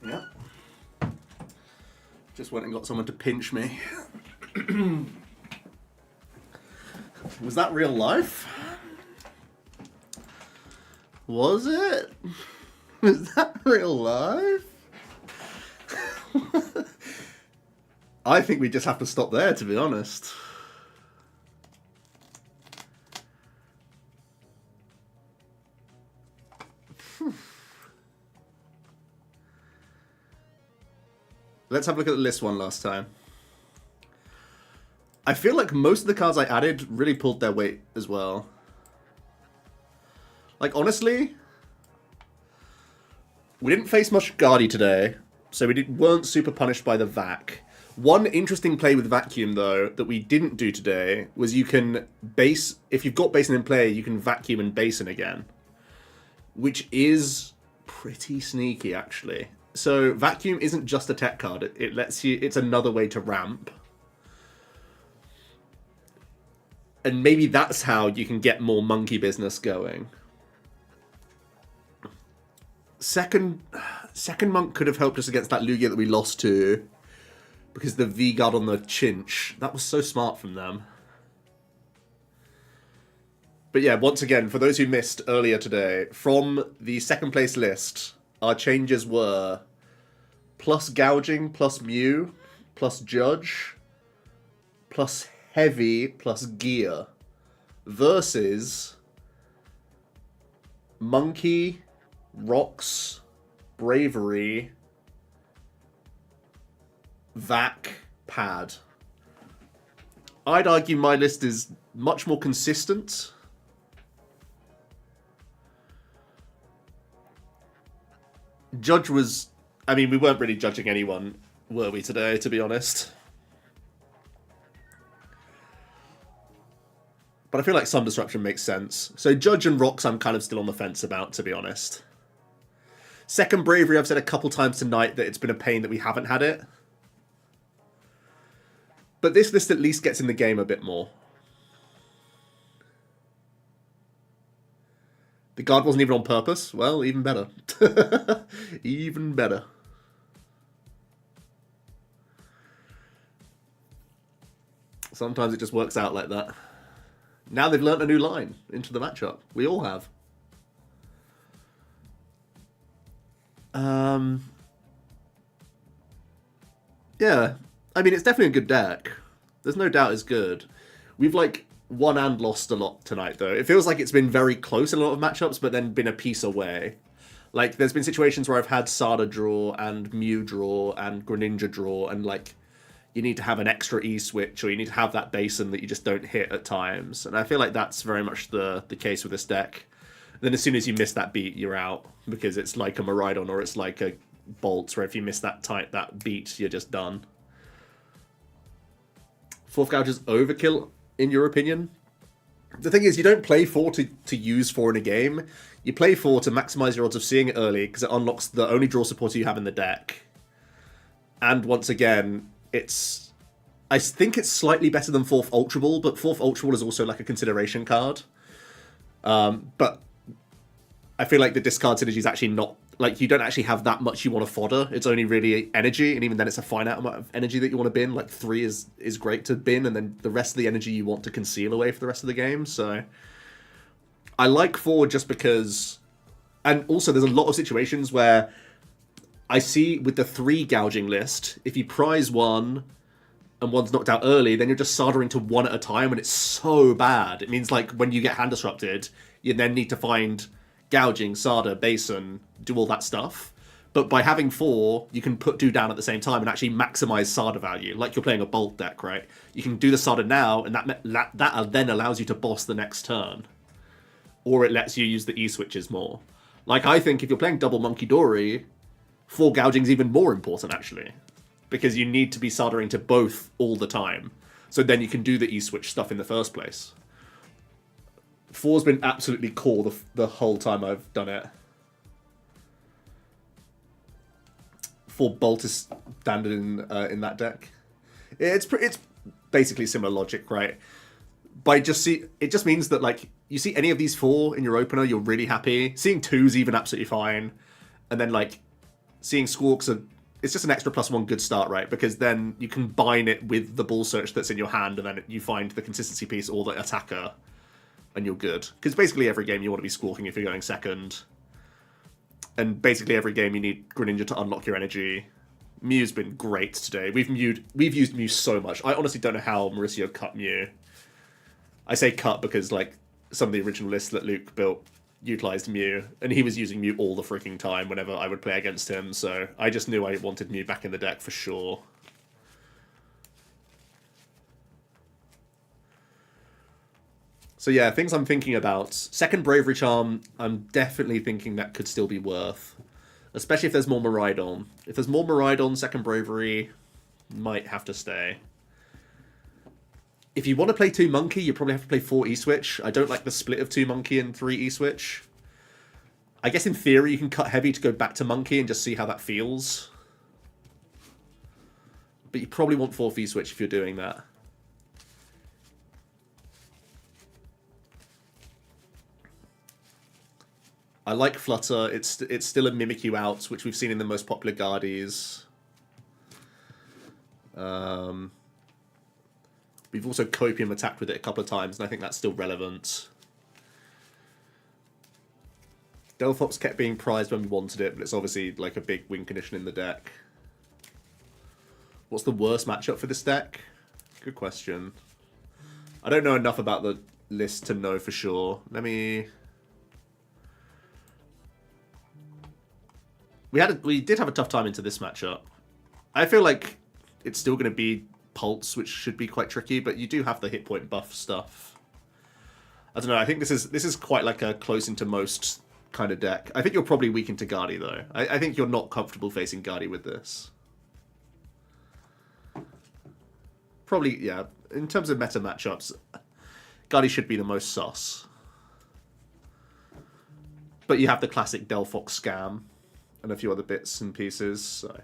Yeah. Just went and got someone to pinch me. Was that real life? Was it? Was that real life? I think we just have to stop there, to be honest. Let's have a look at the list one last time. I feel like most of the cards I added really pulled their weight as well. Like, honestly, we didn't face much Guardy today, so we weren't super punished by the Vac. One interesting play with Vacuum, though, that we didn't do today, was you can base... If you've got Basin in play, you can Vacuum and Basin again. Which is pretty sneaky, actually. So Vacuum isn't just a tech card. It lets you... It's another way to ramp. And maybe that's how you can get more monkey business going. Second Monk could have helped us against that Lugia that we lost to. Because the V-Guard on the Chinch. That was so smart from them. But yeah, once again, for those who missed earlier today, from the second place list, our changes were plus Gouging, plus Mew, plus Judge, plus Heavy, plus Gear, versus Monkey, Rocks, Bravery, Vac, Pad. I'd argue my list is much more consistent. Judge was... I mean, we weren't really judging anyone, were we, today, to be honest? But I feel like some disruption makes sense. So Judge and Rocks I'm kind of still on the fence about, to be honest. Second Bravery, I've said a couple times tonight that it's been a pain that we haven't had it. But this list at least gets in the game a bit more. The guard wasn't even on purpose? Well, even better. Even better. Sometimes it just works out like that. Now they've learnt a new line into the matchup. We all have. Yeah. I mean, it's definitely a good deck. There's no doubt it's good. We've, like, won and lost a lot tonight, though. It feels like it's been very close in a lot of matchups, but then been a piece away. Like, there's been situations where I've had Sada draw, and Mew draw, and Greninja draw, and, like, you need to have an extra E-switch, or you need to have that Basin that you just don't hit at times. And I feel like that's very much the case with this deck. Then as soon as you miss that beat, you're out, because it's like a Miraidon, or it's like a Bolt, where if you miss that beat, you're just done. 4th Gouge is overkill, in your opinion? The thing is, you don't play 4 to use 4 in a game. You play 4 to maximize your odds of seeing it early, because it unlocks the only draw supporter you have in the deck. And once again, it's... I think it's slightly better than 4th Ultra Ball, but 4th Ultra Ball is also like a consideration card. But I feel like the discard synergy is actually not... Like, you don't actually have that much you want to fodder. It's only really energy, and even then it's a finite amount of energy that you want to bin. Like, 3 is great to bin, and then the rest of the energy you want to conceal away for the rest of the game, so... I like 4 just because... And also, there's a lot of situations where I see with the 3 gouging list, if you prize 1 and 1's knocked out early, then you're just soldering to 1 at a time, and it's so bad. It means, like, when you get hand disrupted, you then need to find gouging, solder, basin, do all that stuff. But by having 4, you can put 2 down at the same time and actually maximize solder value, like you're playing a bolt deck, right? You can do the solder now, and that then allows you to boss the next turn. Or it lets you use the E-switches more. Like, I think if you're playing double Monkey Dory, 4 gouging is even more important, actually. Because you need to be soldering to both all the time. So then you can do the E-switch stuff in the first place. 4's been absolutely core the whole time I've done it. 4 Bolt is standard in that deck. It's basically similar logic, right? It just means that, like, you see any of these 4 in your opener, you're really happy. Seeing 2's even absolutely fine. And then, like, seeing Squawks, it's just an extra +1 good start, right? Because then you combine it with the ball search that's in your hand, and then you find the consistency piece or the attacker, and you're good. Because basically every game you want to be squawking if you're going second. And basically every game you need Greninja to unlock your energy. Mew's been great today. We've used Mew so much. I honestly don't know how Mauricio cut Mew. I say cut because, like, some of the original lists that Luke built utilized Mew, and he was using Mew all the freaking time whenever I would play against him, so I just knew I wanted Mew back in the deck for sure. So yeah, things I'm thinking about. Second Bravery Charm, I'm definitely thinking that could still be worth. Especially if there's more Miraidon. If there's more Miraidon, Second Bravery might have to stay. If you want to play 2 Monkey, you probably have to play 4 E-Switch. I don't like the split of 2 Monkey and 3 E-Switch. I guess in theory you can cut Heavy to go back to Monkey and just see how that feels. But you probably want 4 E-Switch if you're doing that. I like Flutter. It's still a Mimikyu out, which we've seen in the most popular Guardies. We've also Copium attacked with it a couple of times, and I think that's still relevant. Delphox kept being prized when we wanted it, but it's obviously like a big win condition in the deck. What's the worst matchup for this deck? Good question. I don't know enough about the list to know for sure. Let me... We did have a tough time into this matchup. I feel like it's still going to be Pulse, which should be quite tricky, but you do have the hit point buff stuff. I don't know, I think this is quite like a close into most kind of deck. I think you're probably weak into Guardi, though. I think you're not comfortable facing Guardi with this. Probably, yeah. In terms of meta matchups, Guardi should be the most sus. But you have the classic Delphox scam and a few other bits and pieces, so...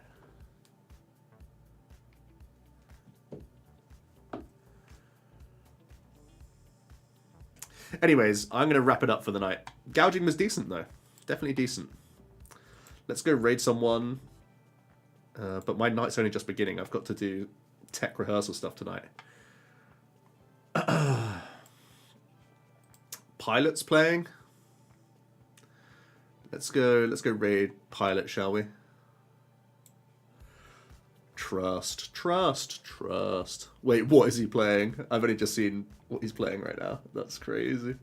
Anyways, I'm going to wrap it up for the night. Gouging was decent, though. Definitely decent. Let's go raid someone. But my night's only just beginning. I've got to do tech rehearsal stuff tonight. Pilot's playing. Let's go raid Pilot, shall we? Trust. Wait, what is he playing? I've only just seen what he's playing right now. That's crazy.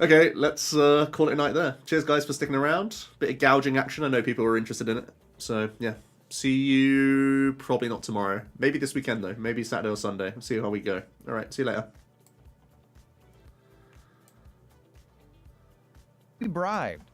Okay, let's call it a night there. Cheers, guys, for sticking around. Bit of gouging action. I know people are interested in it. So, yeah. See you probably not tomorrow. Maybe this weekend, though. Maybe Saturday or Sunday. See how we go. All right, see you later. Bribed.